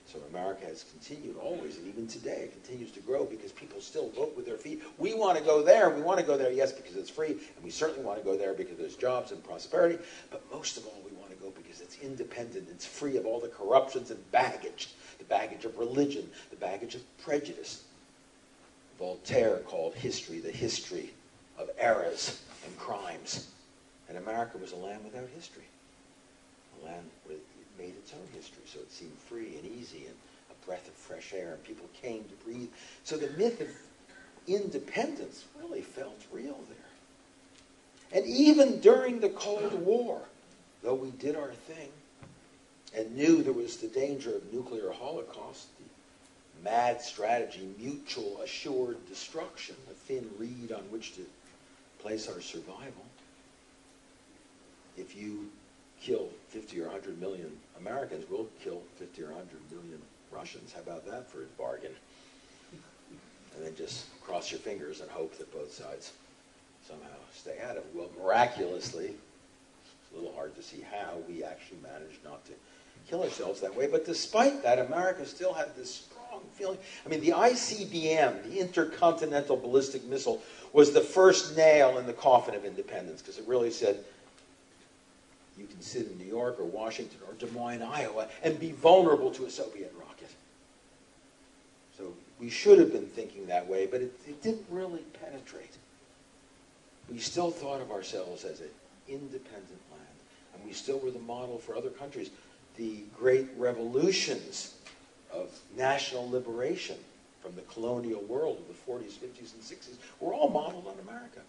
So America has continued always, and even today, it continues to grow because people still vote with their feet. We want to go there. We want to go there, yes, because it's free, and we certainly want to go there because there's jobs and prosperity. But most of all, we want to go because it's independent. It's free of all the corruptions and baggage, the baggage of religion, the baggage of prejudice. Voltaire called history the history of errors and crimes. And America was a land without history, a land with made its own history, so it seemed free and easy and a breath of fresh air, and people came to breathe. So the myth of independence really felt real there. And even during the Cold War, though we did our thing and knew there was the danger of nuclear holocaust, the mad strategy, mutual assured destruction, a thin reed on which to place our survival. If you kill 50 or 100 million Americans, we'll kill 50 or 100 million Russians. How about that for a bargain? And then just cross your fingers and hope that both sides somehow stay out of it. Well, miraculously, it's a little hard to see how we actually managed not to kill ourselves that way. But despite that, America still had this strong feeling. I mean, the ICBM, the Intercontinental Ballistic Missile, was the first nail in the coffin of independence, because it really said, you can sit in New York or Washington or Des Moines, Iowa, and be vulnerable to a Soviet rocket. So we should have been thinking that way, but it didn't really penetrate. We still thought of ourselves as an independent land, and we still were the model for other countries. The great revolutions of national liberation from the colonial world of the 40s, 50s, and 60s were all modeled on America.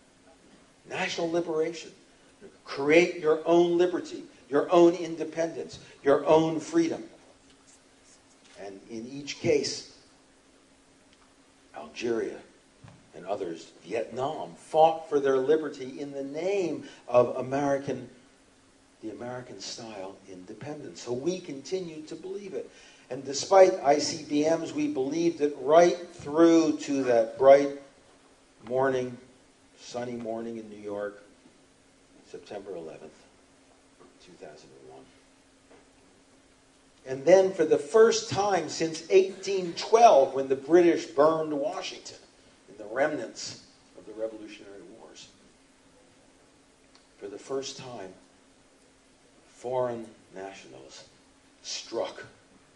National liberation. Create your own liberty, your own independence, your own freedom. And in each case, Algeria and others, Vietnam, fought for their liberty in the name of the American-style independence. So we continued to believe it. And despite ICBMs, we believed it right through to that bright morning, sunny morning in New York, September 11th, 2001. And then for the first time since 1812, when the British burned Washington in the remnants of the Revolutionary Wars, for the first time, foreign nationals struck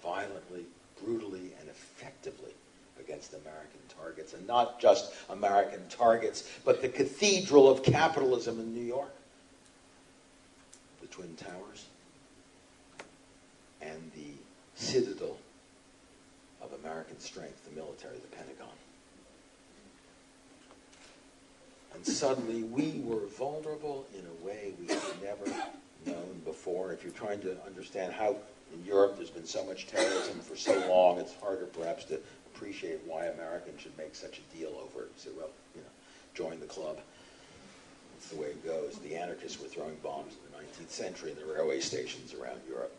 violently, brutally, and effectively against American targets. And not just American targets, but the cathedral of capitalism in New York. The Twin Towers, and the citadel of American strength, the military, the Pentagon. And suddenly we were vulnerable in a way we had never known before. If you're trying to understand how in Europe there's been so much terrorism for so long, it's harder perhaps to appreciate why Americans should make such a deal over it. So, well, join the club. That's the way it goes. The anarchists were throwing bombs in the 19th century in the railway stations around Europe.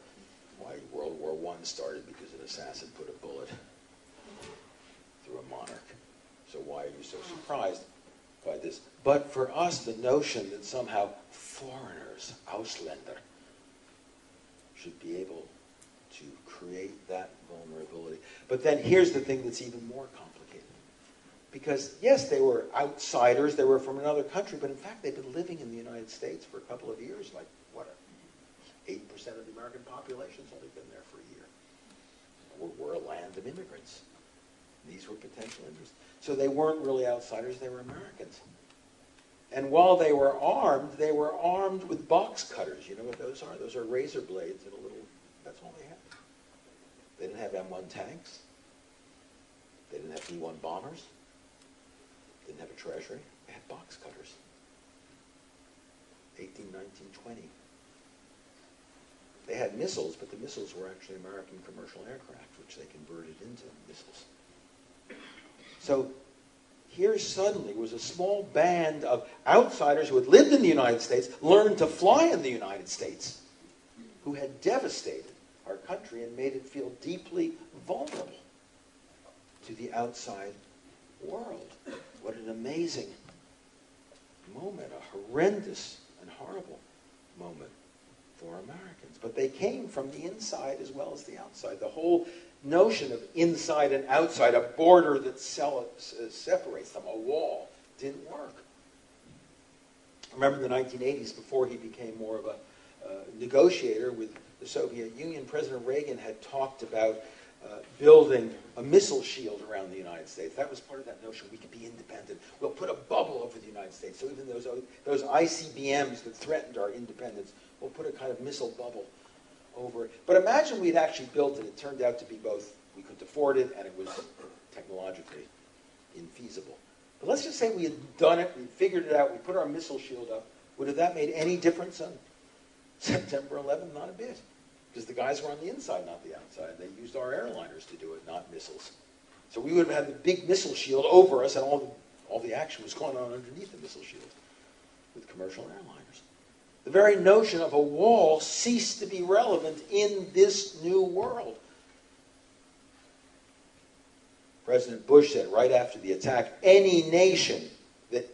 Why World War I started because an assassin put a bullet through a monarch. So why are you so surprised by this? But for us, the notion that somehow foreigners, Ausländer, should be able to create that vulnerability. But then here's the thing that's even more complicated. Because, yes, they were outsiders, they were from another country, but in fact they've been living in the United States for a couple of years, like, 8% of the American population's only been there for a year. We're a land of immigrants. These were potential immigrants. So they weren't really outsiders, they were Americans. And while they were armed with box cutters. You know what those are? Those are razor blades and that's all they had. They didn't have M1 tanks. They didn't have B-1 bombers. Didn't have a treasury. They had box cutters. 18, 19, 20. They had missiles, but the missiles were actually American commercial aircraft, which they converted into missiles. So here suddenly was a small band of outsiders who had lived in the United States, learned to fly in the United States, who had devastated our country and made it feel deeply vulnerable to the outside world. What an amazing moment, a horrendous and horrible moment for Americans. But they came from the inside as well as the outside. The whole notion of inside and outside, a border that separates them, a wall, didn't work. I remember in the 1980s, before he became more of a negotiator with the Soviet Union, President Reagan had talked about building a missile shield around the United States. That was part of that notion. We could be independent. We'll put a bubble over the United States. So even those ICBMs that threatened our independence, we'll put a kind of missile bubble over it. But imagine we'd actually built it. It turned out to be both, we couldn't afford it, and it was technologically infeasible. But let's just say we had done it, we figured it out, we put our missile shield up. Would have that made any difference on September 11th? Not a bit. Because the guys were on the inside, not the outside. They used our airliners to do it, not missiles. So we would have had the big missile shield over us, and all the action was going on underneath the missile shield with commercial airliners. The very notion of a wall ceased to be relevant in this new world. President Bush said right after the attack, any nation that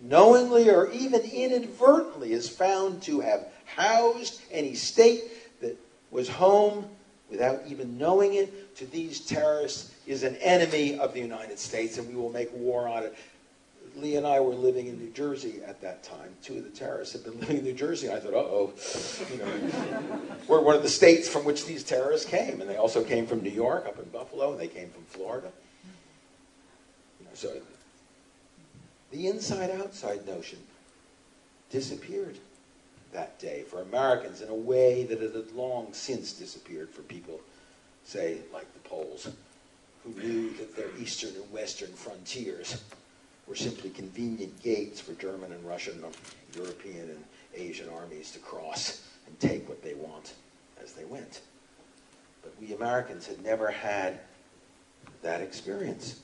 knowingly or even inadvertently is found to have housed any state that was home without even knowing it to these terrorists is an enemy of the United States, and we will make war on it. Lee and I were living in New Jersey at that time. Two of the terrorists had been living in New Jersey. I thought, uh-oh. We're one of the states from which these terrorists came. And they also came from New York, up in Buffalo, and they came from Florida. So the inside-outside notion disappeared that day for Americans in a way that it had long since disappeared for people, say, like the Poles, who knew that their eastern and western frontiers were simply convenient gates for German and Russian, European and Asian armies to cross and take what they want as they went. But we Americans had never had that experience.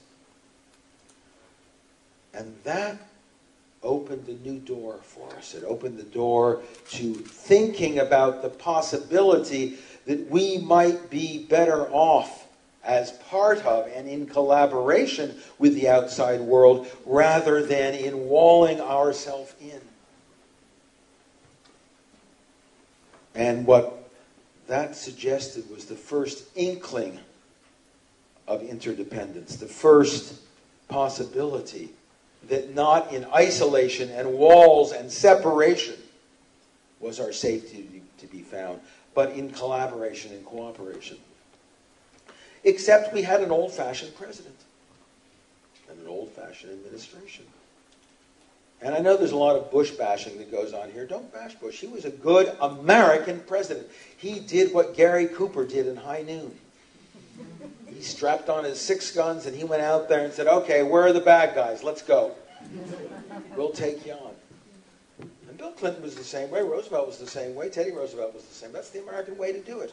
And that opened a new door for us. It opened the door to thinking about the possibility that we might be better off as part of and in collaboration with the outside world rather than in walling ourselves in. And what that suggested was the first inkling of interdependence, the first possibility that not in isolation and walls and separation was our safety to be found, but in collaboration and cooperation. Except we had an old-fashioned president and an old-fashioned administration. And I know there's a lot of Bush bashing that goes on here. Don't bash Bush. He was a good American president. He did what Gary Cooper did in High Noon. He strapped on his 6 guns and he went out there and said, okay, where are the bad guys? Let's go. We'll take you on. And Bill Clinton was the same way. Roosevelt was the same way. Teddy Roosevelt was the same. That's the American way to do it.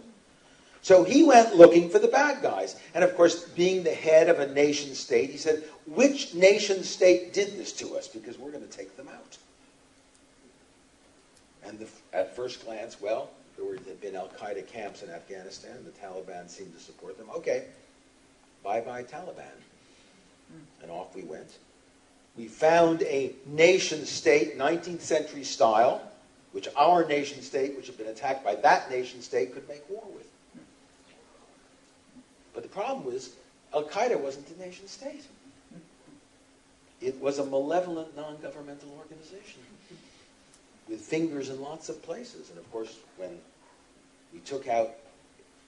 So he went looking for the bad guys. And of course, being the head of a nation state, he said, which nation state did this to us? Because we're going to take them out. And at first glance, well, there had been al-Qaeda camps in Afghanistan, and the Taliban seemed to support them. Okay, bye-bye Taliban. And off we went. We found a nation state, 19th century style, which our nation state, which had been attacked by that nation state, could make war with. But the problem was, al-Qaeda wasn't a nation state. It was a malevolent, non-governmental organization with fingers in lots of places. And of course, when we took out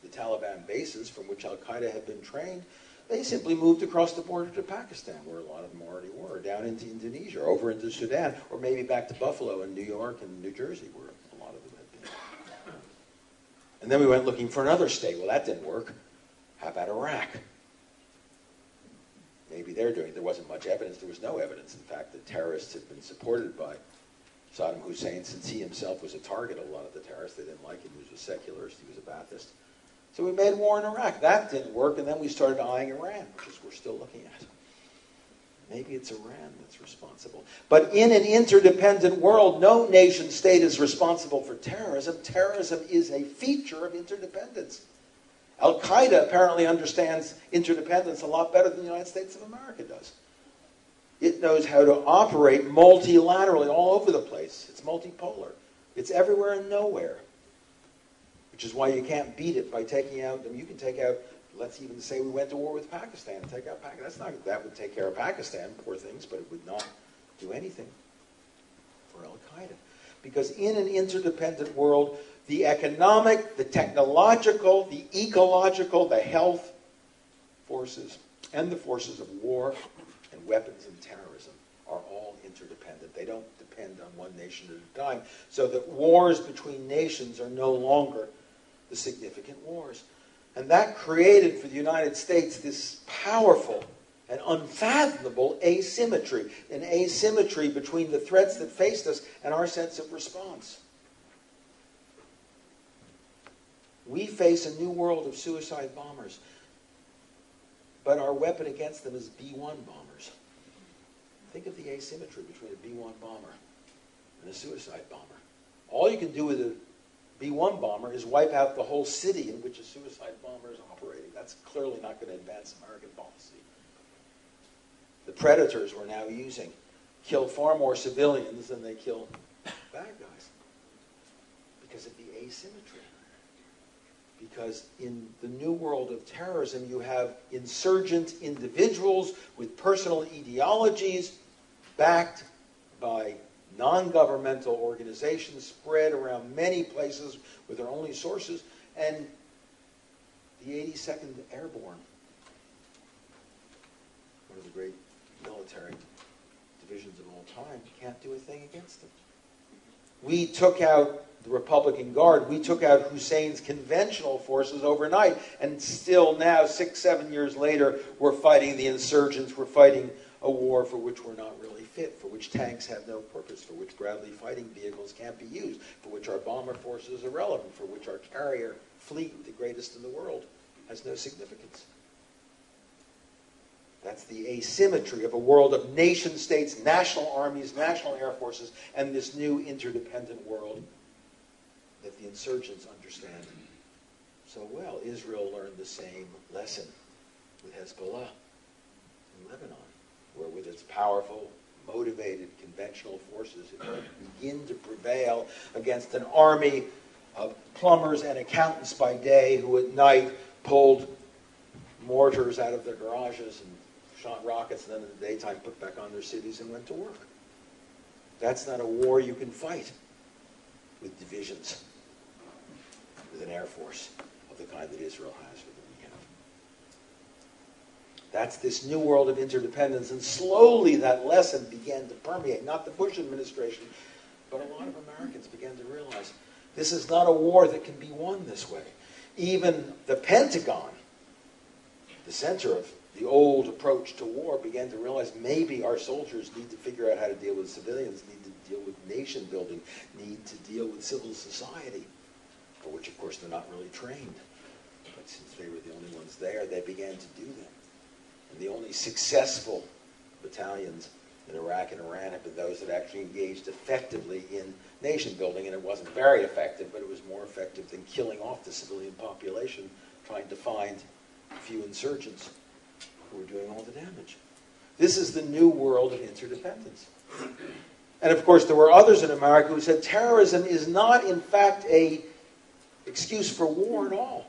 the Taliban bases from which al-Qaeda had been trained, they simply moved across the border to Pakistan, where a lot of them already were, down into Indonesia, over into Sudan, or maybe back to Buffalo and New York and New Jersey, where a lot of them had been. And then we went looking for another state. Well, that didn't work. How about Iraq? Maybe they're doing it. There wasn't much evidence. There was no evidence. In fact, the terrorists had been supported by Saddam Hussein, since he himself was a target of a lot of the terrorists. They didn't like him. He was a secularist. He was a Ba'athist. So we made war in Iraq. That didn't work, and then we started eyeing Iran, which is we're still looking at. Maybe it's Iran that's responsible. But in an interdependent world, no nation state is responsible for terrorism. Terrorism is a feature of interdependence. Al-Qaeda apparently understands interdependence a lot better than the United States of America does. It knows how to operate multilaterally all over the place. It's multipolar. It's everywhere and nowhere. Which is why you can't beat it by taking out, I mean, you can take out, let's even say we went to war with Pakistan and take out Pakistan. That would take care of Pakistan, poor things, but it would not do anything for Al-Qaeda. Because in an interdependent world, the economic, the technological, the ecological, the health forces, and the forces of war and weapons and terrorism are all interdependent. They don't depend on one nation at a time. So that wars between nations are no longer the significant wars. And that created for the United States this powerful and unfathomable asymmetry, an asymmetry between the threats that faced us and our sense of response. We face a new world of suicide bombers, but our weapon against them is B-1 bombers. Think of the asymmetry between a B-1 bomber and a suicide bomber. All you can do with a B-1 bomber is wipe out the whole city in which a suicide bomber is operating. That's clearly not going to advance American policy. The predators we're now using kill far more civilians than they kill bad guys because of the asymmetry. Because in the new world of terrorism, you have insurgent individuals with personal ideologies backed by non-governmental organizations spread around many places with their only sources, and the 82nd Airborne, one of the great military divisions of all time, can't do a thing against them. We took out the Republican Guard. We took out Hussein's conventional forces overnight, and still now, 6-7 years later, we're fighting the insurgents. We're fighting a war for which we're not really fit, for which tanks have no purpose, for which Bradley fighting vehicles can't be used, for which our bomber force is irrelevant, for which our carrier fleet, the greatest in the world, has no significance. That's the asymmetry of a world of nation states, national armies, national air forces, and this new interdependent world that the insurgents understand so well. Israel learned the same lesson with Hezbollah in Lebanon, where with its powerful, motivated, conventional forces, it would begin to prevail against an army of plumbers and accountants by day who at night pulled mortars out of their garages and shot rockets, and then in the daytime put back on their cities and went to work. That's not a war you can fight with divisions, with an air force of the kind that Israel has or that we have. That's this new world of interdependence, and slowly that lesson began to permeate, not the Bush administration, but a lot of Americans began to realize this is not a war that can be won this way. Even the Pentagon, the center of the old approach to war, began to realize maybe our soldiers need to figure out how to deal with civilians, need to deal with nation building, need to deal with civil society, for which, of course, they're not really trained. But since they were the only ones there, they began to do them. And the only successful battalions in Iraq and Iran have been those that actually engaged effectively in nation building, and it wasn't very effective, but it was more effective than killing off the civilian population, trying to find a few insurgents who were doing all the damage. This is the new world of interdependence. And of course, there were others in America who said terrorism is not, in fact, an excuse for war at all.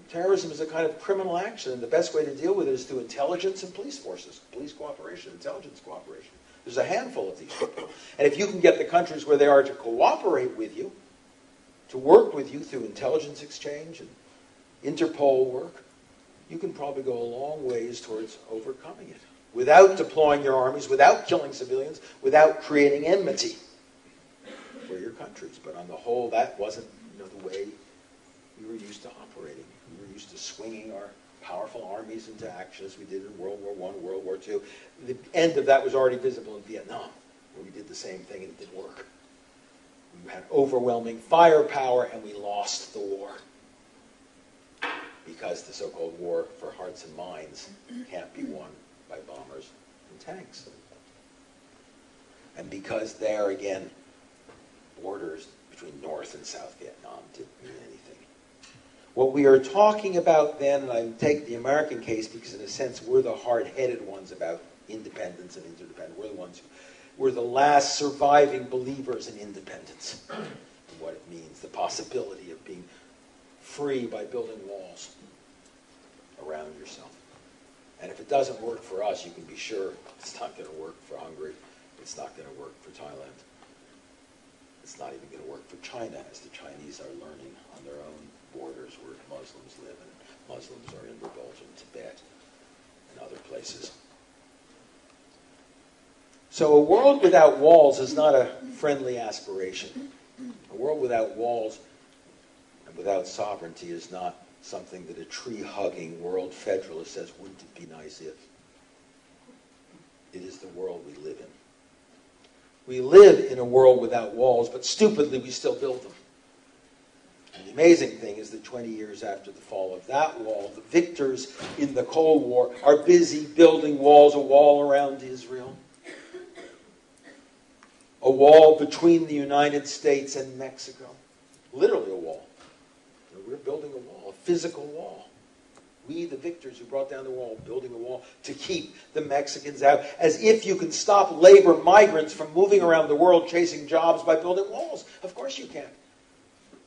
Terrorism is a kind of criminal action, and the best way to deal with it is through intelligence and police forces, police cooperation, intelligence cooperation. There's a handful of these people. And if you can get the countries where they are to cooperate with you, to work with you through intelligence exchange and Interpol work, you can probably go a long ways towards overcoming it without deploying your armies, without killing civilians, without creating enmity for your countries. But on the whole, that wasn't the way we were used to operating. We were used to swinging our powerful armies into action as we did in World War I, World War II. The end of that was already visible in Vietnam, where we did the same thing and it didn't work. We had overwhelming firepower and we lost the war. Because the so-called war for hearts and minds can't be won by bombers and tanks. And because there, again, borders between North and South Vietnam didn't mean anything. What we are talking about then, and I take the American case because in a sense we're the hard-headed ones about independence and interdependence. We're the ones who, we're the last surviving believers in independence and what it means, the possibility of being free by building walls around yourself. And if it doesn't work for us, you can be sure it's not going to work for Hungary. It's not going to work for Thailand. It's not even going to work for China, as the Chinese are learning on their own borders where Muslims live, and Muslims are in revolt in Tibet and other places. So a world without walls is not a friendly aspiration. A world without walls And without sovereignty is not something that a tree-hugging world federalist says, wouldn't it be nice if? It is the world we live in. We live in a world without walls, but stupidly we still build them. And the amazing thing is that 20 years after the fall of that wall, the victors in the Cold War are busy building walls, a wall around Israel, a wall between the United States and Mexico. Literally a wall. We're building a wall, a physical wall. We, the victors who brought down the wall, building a wall to keep the Mexicans out. As if you can stop labor migrants from moving around the world chasing jobs by building walls. Of course you can.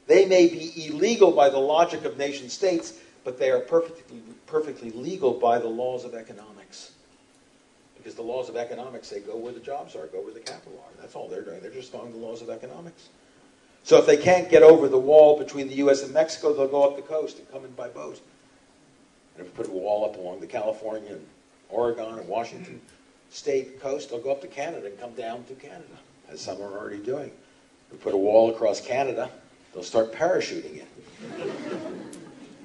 They may be illegal by the logic of nation states, but they are perfectly legal by the laws of economics. Because the laws of economics say go where the jobs are, go where the capital are. That's all they're doing. They're just following the laws of economics. So if they can't get over the wall between the U.S. and Mexico, they'll go up the coast and come in by boat. And if we put a wall up along the California and Oregon and Washington state coast, they'll go up to Canada and come down through Canada, as some are already doing. If we put a wall across Canada, they'll start parachuting in.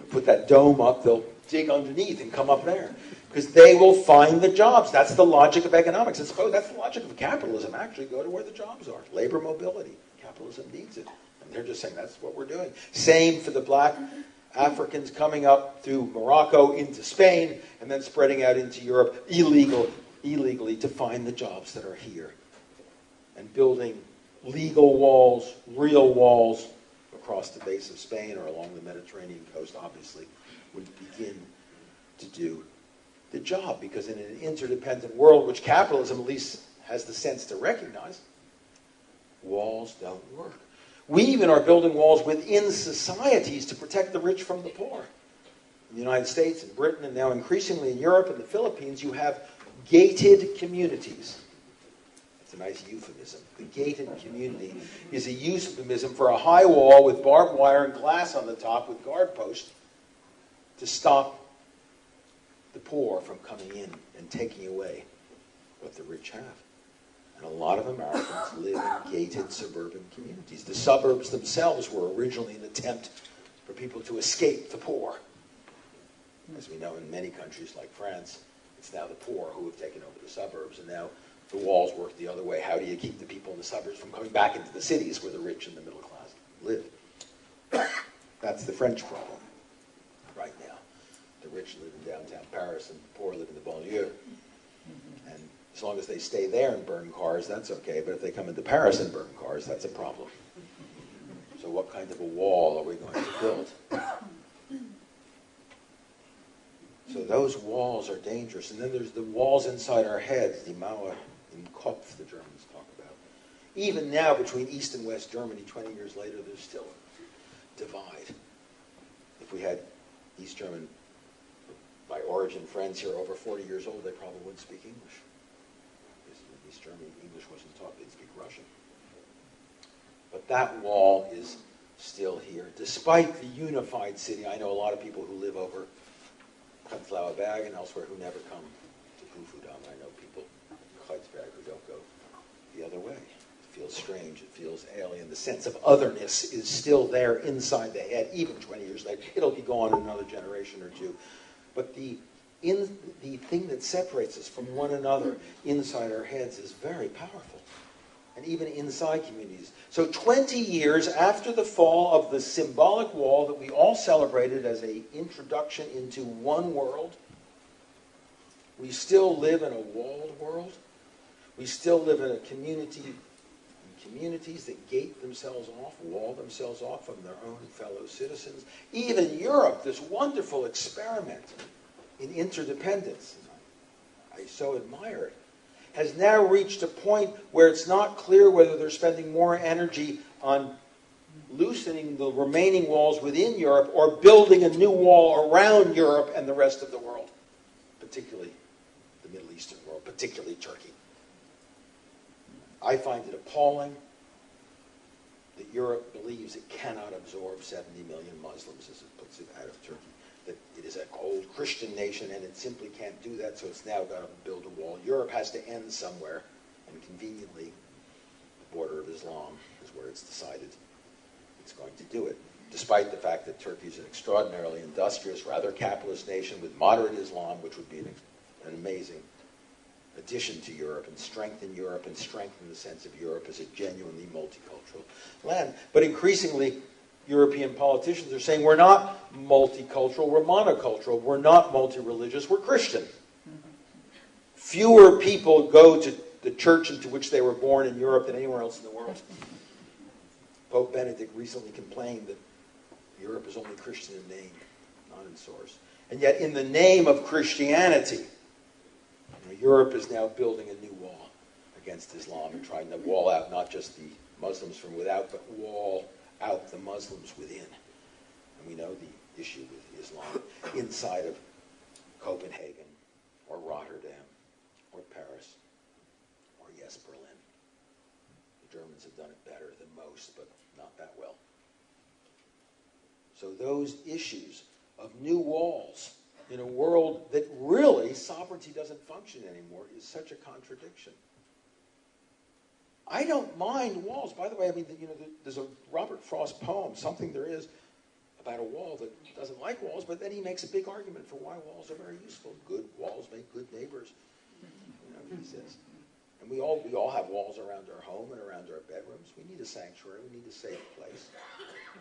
Put that dome up, they'll dig underneath and come up there. Because they will find the jobs. That's the logic of economics. And suppose that's the logic of capitalism, actually. Go to where the jobs are. Labor mobility. Capitalism needs it. And they're just saying that's what we're doing. Same for the black Africans coming up through Morocco into Spain and then spreading out into Europe illegally to find the jobs that are here. And building legal walls, real walls, across the base of Spain or along the Mediterranean coast, obviously, would begin to do the job. Because in an interdependent world, which capitalism at least has the sense to recognize, walls don't work. We even are building walls within societies to protect the rich from the poor. In the United States and Britain, and now increasingly in Europe and the Philippines, you have gated communities. It's a nice euphemism. The gated community is a euphemism for a high wall with barbed wire and glass on the top with guard posts to stop the poor from coming in and taking away what the rich have. And a lot of Americans live in gated suburban communities. The suburbs themselves were originally an attempt for people to escape the poor. As we know, in many countries like France, it's now the poor who have taken over the suburbs, and now the walls work the other way. How do you keep the people in the suburbs from coming back into the cities where the rich and the middle class live? That's the French problem right now. The rich live in downtown Paris and the poor live in the banlieue. And as long as they stay there and burn cars, that's okay. But if they come into Paris and burn cars, that's a problem. So what kind of a wall are we going to build? So those walls are dangerous. And then there's the walls inside our heads, die Mauer im Kopf, the Germans talk about. Even now, between East and West Germany, 20 years later, there's still a divide. If we had East German, by origin, friends here over 40 years old, they probably wouldn't speak English. Because in East Germany, English wasn't taught, they'd speak Russian. But that wall is still here. Despite the unified city, I know a lot of people who live over Prenzlauer Berg and elsewhere who never come to Kufudam. I know people in Kreuzberg who don't go the other way. It feels strange. It feels alien. The sense of otherness is still there inside the head, even 20 years later. It'll be gone in another generation or two. But the thing that separates us from one another inside our heads is very powerful. And even inside communities. So 20 years after the fall of the symbolic wall that we all celebrated as an introduction into one world, we still live in a walled world. We still live in a communities that gate themselves off, wall themselves off from their own fellow citizens. Even Europe, this wonderful experiment in interdependence, I so admire it, has now reached a point where it's not clear whether they're spending more energy on loosening the remaining walls within Europe or building a new wall around Europe and the rest of the world, particularly the Middle Eastern world, particularly Turkey. I find it appalling that Europe believes it cannot absorb 70 million Muslims, as it puts it, out of Turkey. That it is an old Christian nation and it simply can't do that, so it's now got to build a wall. Europe has to end somewhere, and conveniently, the border of Islam is where it's decided it's going to do it. despite the fact that Turkey is an extraordinarily industrious, rather capitalist nation with moderate Islam, which would be an amazing addition to Europe and strengthen the sense of Europe as a genuinely multicultural land. But increasingly, European politicians are saying we're not multicultural, we're monocultural, we're not multi-religious, we're Christian. Fewer people go to the church into which they were born in Europe than anywhere else in the world. Pope Benedict recently complained that Europe is only Christian in name, not in source. And yet, in the name of Christianity, Europe is now building a new wall against Islam and trying to wall out not just the Muslims from without, but wall out the Muslims within. And we know the issue with Islam inside of Copenhagen or Rotterdam or Paris or, yes, Berlin. The Germans have done it better than most, but not that well. So those issues of new walls in a world that really sovereignty doesn't function anymore is such a contradiction. I don't mind walls. By the way, I mean, there's a Robert Frost poem, Something There Is, about a wall that doesn't like walls, but then he makes a big argument for why walls are very useful. Good walls make good neighbors, he says. And we all have walls around our home and around our bedrooms. We need a sanctuary. We need a safe place.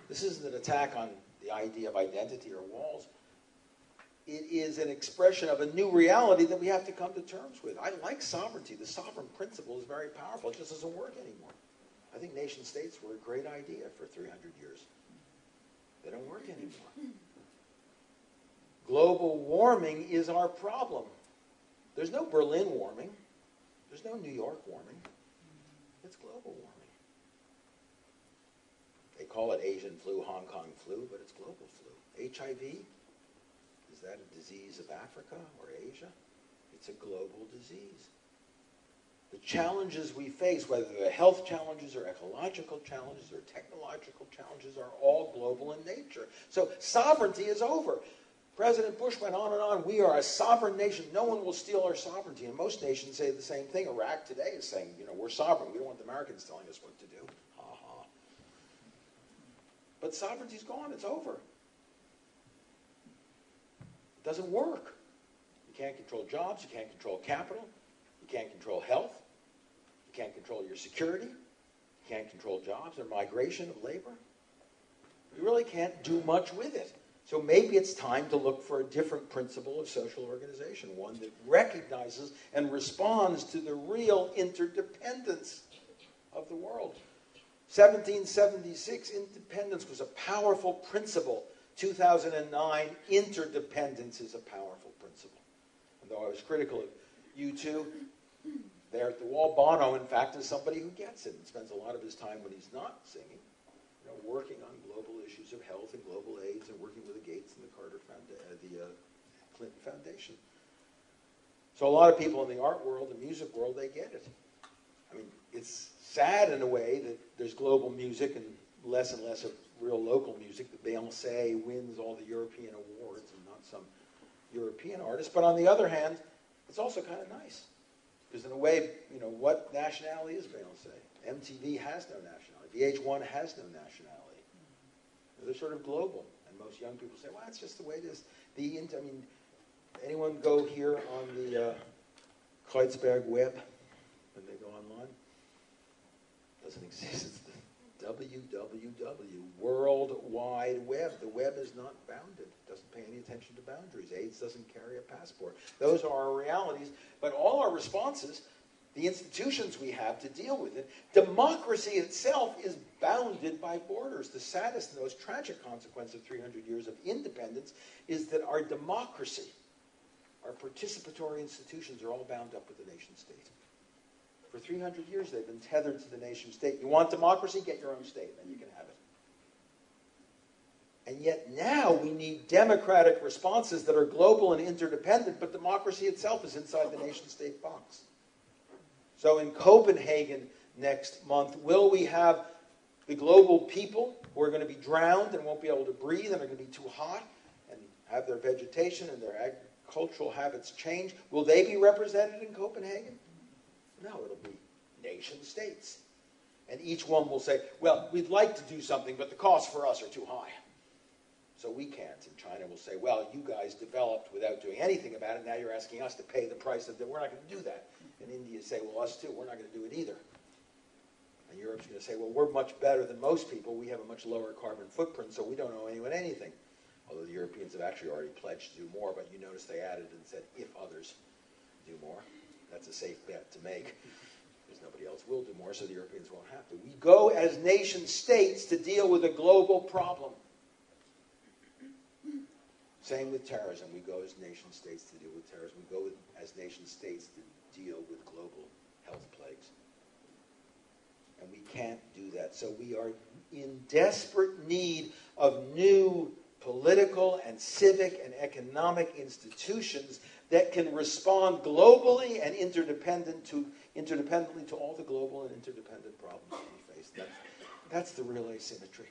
This isn't an attack on the idea of identity or walls. It is an expression of a new reality that we have to come to terms with. I like sovereignty. The sovereign principle is very powerful. It just doesn't work anymore. I think nation states were a great idea for 300 years. They don't work anymore. Global warming is our problem. There's no Berlin warming. There's no New York warming. It's global warming. They call it Asian flu, Hong Kong flu, but it's global flu. HIV, is that a disease of Africa or Asia? It's a global disease. The challenges we face, whether they're health challenges or ecological challenges or technological challenges, are all global in nature. So sovereignty is over. President Bush went on and on. We are a sovereign nation. No one will steal our sovereignty. And most nations say the same thing. Iraq today is saying, we're sovereign. We don't want the Americans telling us what to do. Ha ha. But sovereignty's gone. It's over. It doesn't work. You can't control jobs. You can't control capital. You can't control health. You can't control your security. You can't control jobs or migration of labor. You really can't do much with it. So maybe it's time to look for a different principle of social organization, one that recognizes and responds to the real interdependence of the world. 1776, independence was a powerful principle. 2009, interdependence is a powerful principle. And though I was critical of U2, there at the wall, Bono, in fact, is somebody who gets it and spends a lot of his time when he's not singing, working on global issues of health and global AIDS and working with the Gates and the Clinton Foundation. So a lot of people in the art world, the music world, they get it. I mean, it's sad in a way that there's global music and less of real local music. That Beyoncé wins all the European awards and not some European artist. But on the other hand, it's also kind of nice. Because in a way, what nationality is Beyoncé? MTV has no nationality. VH1 has no nationality. They're sort of global. And most young people say, well, that's just the way it is. Anyone go here on the Kreuzberg web when they go online? It doesn't exist. It's the www, World Wide Web. The web is not bounded. It doesn't pay any attention to boundaries. AIDS doesn't carry a passport. Those are our realities. But all our responses, the institutions we have to deal with it, democracy itself is bounded by borders. The saddest and most tragic consequence of 300 years of independence is that our democracy, our participatory institutions, are all bound up with the nation state. For 300 years, they've been tethered to the nation state. You want democracy? Get your own state, then you can have it. And yet now we need democratic responses that are global and interdependent, but democracy itself is inside the nation state box. So in Copenhagen next month, will we have the global people who are going to be drowned and won't be able to breathe and are going to be too hot and have their vegetation and their agricultural habits change? Will they be represented in Copenhagen? No, it'll be nation states. And each one will say, well, we'd like to do something, but the costs for us are too high. so we can't. And China will say, well, you guys developed without doing anything about it, now you're asking us to pay the price of that. We're not going to do that. And India say, well, us too, we're not going to do it either. And Europe's going to say, well, we're much better than most people. We have a much lower carbon footprint, so we don't owe anyone anything. Although the Europeans have actually already pledged to do more, but you notice they added and said, if others do more. That's a safe bet to make, because nobody else will do more, so the Europeans won't have to. We go as nation states to deal with a global problem. Same with terrorism. We go as nation states to deal with terrorism. We go as nation states to deal with global health plagues. And we can't do that. So we are in desperate need of new political and civic and economic institutions that can respond globally and interdependently to all the global and interdependent problems that we face. That's the real asymmetry.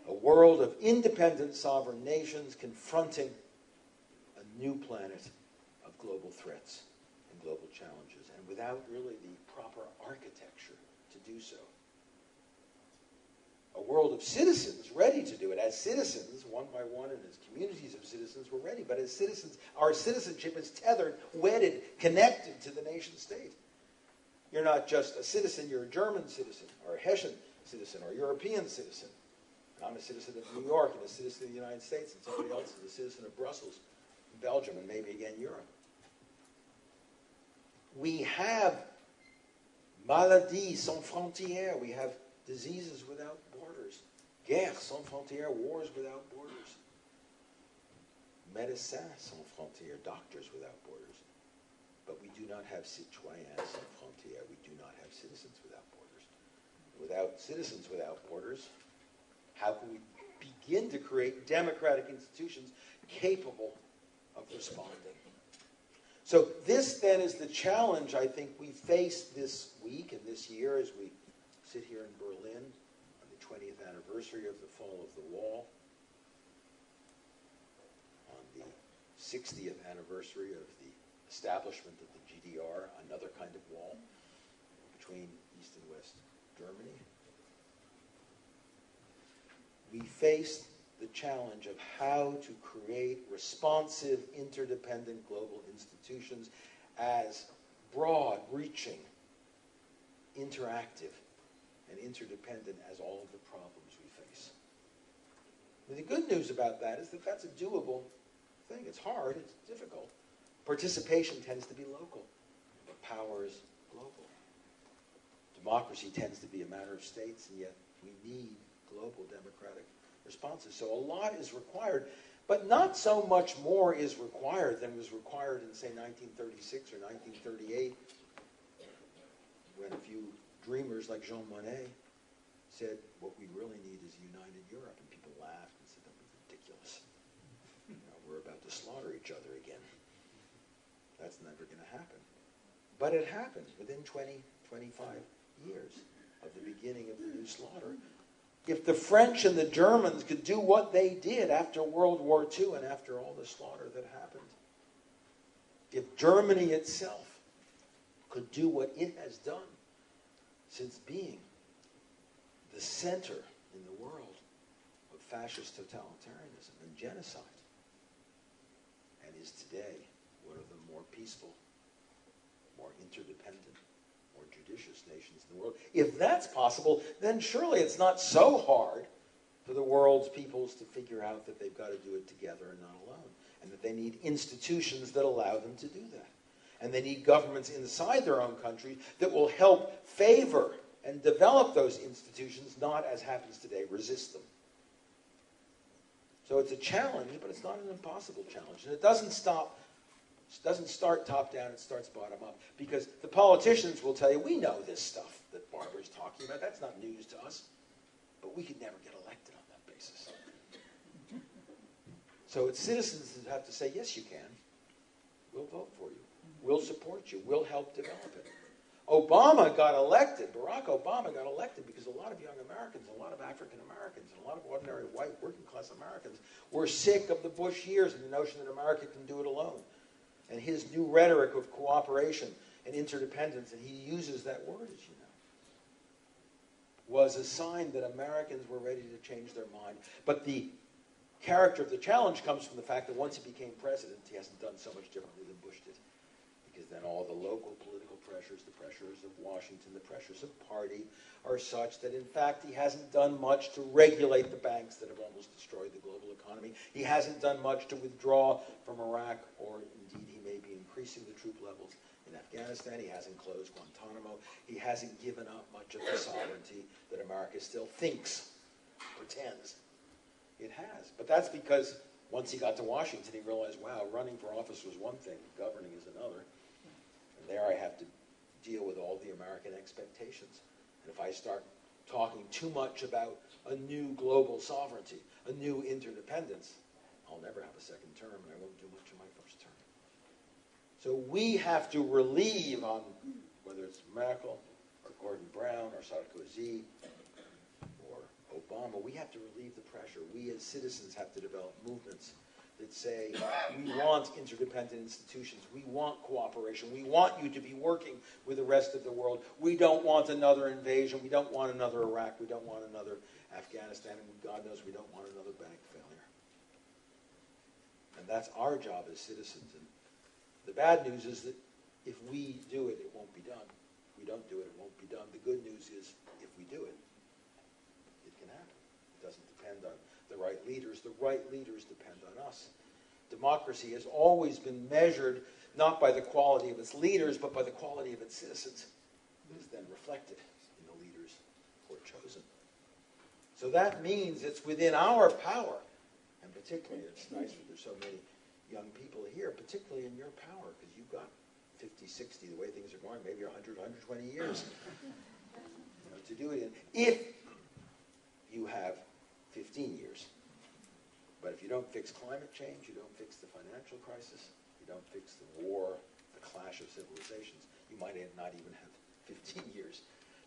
A world of independent sovereign nations confronting a new planet of global threats and global challenges, and without really the proper architecture to do so. A world of citizens ready to do it. As citizens, one by one, and as communities of citizens, we're ready. But as citizens, our citizenship is tethered, wedded, connected to the nation state. You're not just a citizen, you're a German citizen, or a Hessian citizen, or a European citizen. And I'm a citizen of New York, and a citizen of the United States, and somebody else is a citizen of Brussels, Belgium, and maybe again Europe. We have maladies sans frontières. We have diseases without borders. Guerres sans frontières, wars without borders. Médecins sans frontières, doctors without borders. But we do not have citoyens sans frontières. We do not have citizens without borders. Without citizens without borders, how can we begin to create democratic institutions capable of responding? So this then is the challenge I think we face this week and this year as we sit here in Berlin on the 20th anniversary of the fall of the wall, on the 60th anniversary of the establishment of the GDR, another kind of wall between East and West Germany. We face the challenge of how to create responsive, interdependent global institutions as broad-reaching, interactive, and interdependent as all of the problems we face. And the good news about that is that that's a doable thing. It's hard, it's difficult. Participation tends to be local, but power is global. Democracy tends to be a matter of states, and yet we need global democratic responses. So a lot is required, but not so much more is required than was required in, say, 1936 or 1938, when a few dreamers like Jean Monnet said, what we really need is a united Europe. And people laughed and said, that was ridiculous. We're about to slaughter each other again. That's never going to happen. But it happened within 20, 25 years of the beginning of the new slaughter. If the French and the Germans could do what they did after World War II and after all the slaughter that happened, if Germany itself could do what it has done since being the center in the world of fascist totalitarianism and genocide, and is today one of the more peaceful, more interdependent, more judicious nations in the world. If that's possible, then surely it's not so hard for the world's peoples to figure out that they've got to do it together and not alone, and that they need institutions that allow them to do that. And they need governments inside their own country that will help favor and develop those institutions, not, as happens today, resist them. So it's a challenge, but it's not an impossible challenge. And it doesn't start top down, it starts bottom up. Because the politicians will tell you, we know this stuff that Barber's talking about. That's not news to us. But we could never get elected on that basis. So it's citizens that have to say, yes, you can. We'll vote for you. We'll support you. We'll help develop it. Obama got elected, Barack Obama got elected because a lot of young Americans, a lot of African Americans, and a lot of ordinary white working class Americans were sick of the Bush years and the notion that America can do it alone. And his new rhetoric of cooperation and interdependence, and he uses that word, as you know, was a sign that Americans were ready to change their mind. But the character of the challenge comes from the fact that once he became president, he hasn't done so much differently than Bush did. Because then all the local political pressures, the pressures of Washington, the pressures of party are such that in fact he hasn't done much to regulate the banks that have almost destroyed the global economy. He hasn't done much to withdraw from Iraq, or indeed he may be increasing the troop levels in Afghanistan. He hasn't closed Guantanamo. He hasn't given up much of the sovereignty that America still thinks, pretends it has. But that's because once he got to Washington, he realized, wow, running for office was one thing, governing is another. And there I have to deal with all the American expectations. And if I start talking too much about a new global sovereignty, a new interdependence, I'll never have a second term, and I won't do much in my first term. So we have to relieve on, whether it's Merkel or Gordon Brown or Sarkozy or Obama, we have to relieve the pressure. We as citizens have to develop movements that say, we want interdependent institutions, we want cooperation, we want you to be working with the rest of the world, we don't want another invasion, we don't want another Iraq, we don't want another Afghanistan, and God knows we don't want another bank failure. And that's our job as citizens. And the bad news is that if we do it, it won't be done. If we don't do it, it won't be done. The good news is, if we do it, it can happen. It doesn't depend on the right leaders. The right leaders depend on us. Democracy has always been measured not by the quality of its leaders, but by the quality of its citizens. It is then reflected in the leaders who are chosen. So that means it's within our power, and particularly, it's nice that there's so many young people here, particularly in your power, because you've got 50, 60, the way things are going, maybe 100, 120 years to do it in. If you have 15 years. But if you don't fix climate change, you don't fix the financial crisis, you don't fix the war, the clash of civilizations, you might not even have 15 years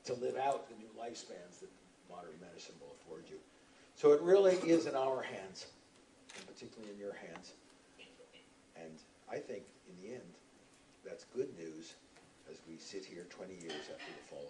to live out the new lifespans that modern medicine will afford you. So it really is in our hands, and particularly in your hands. And I think, in the end, that's good news as we sit here 20 years after the fall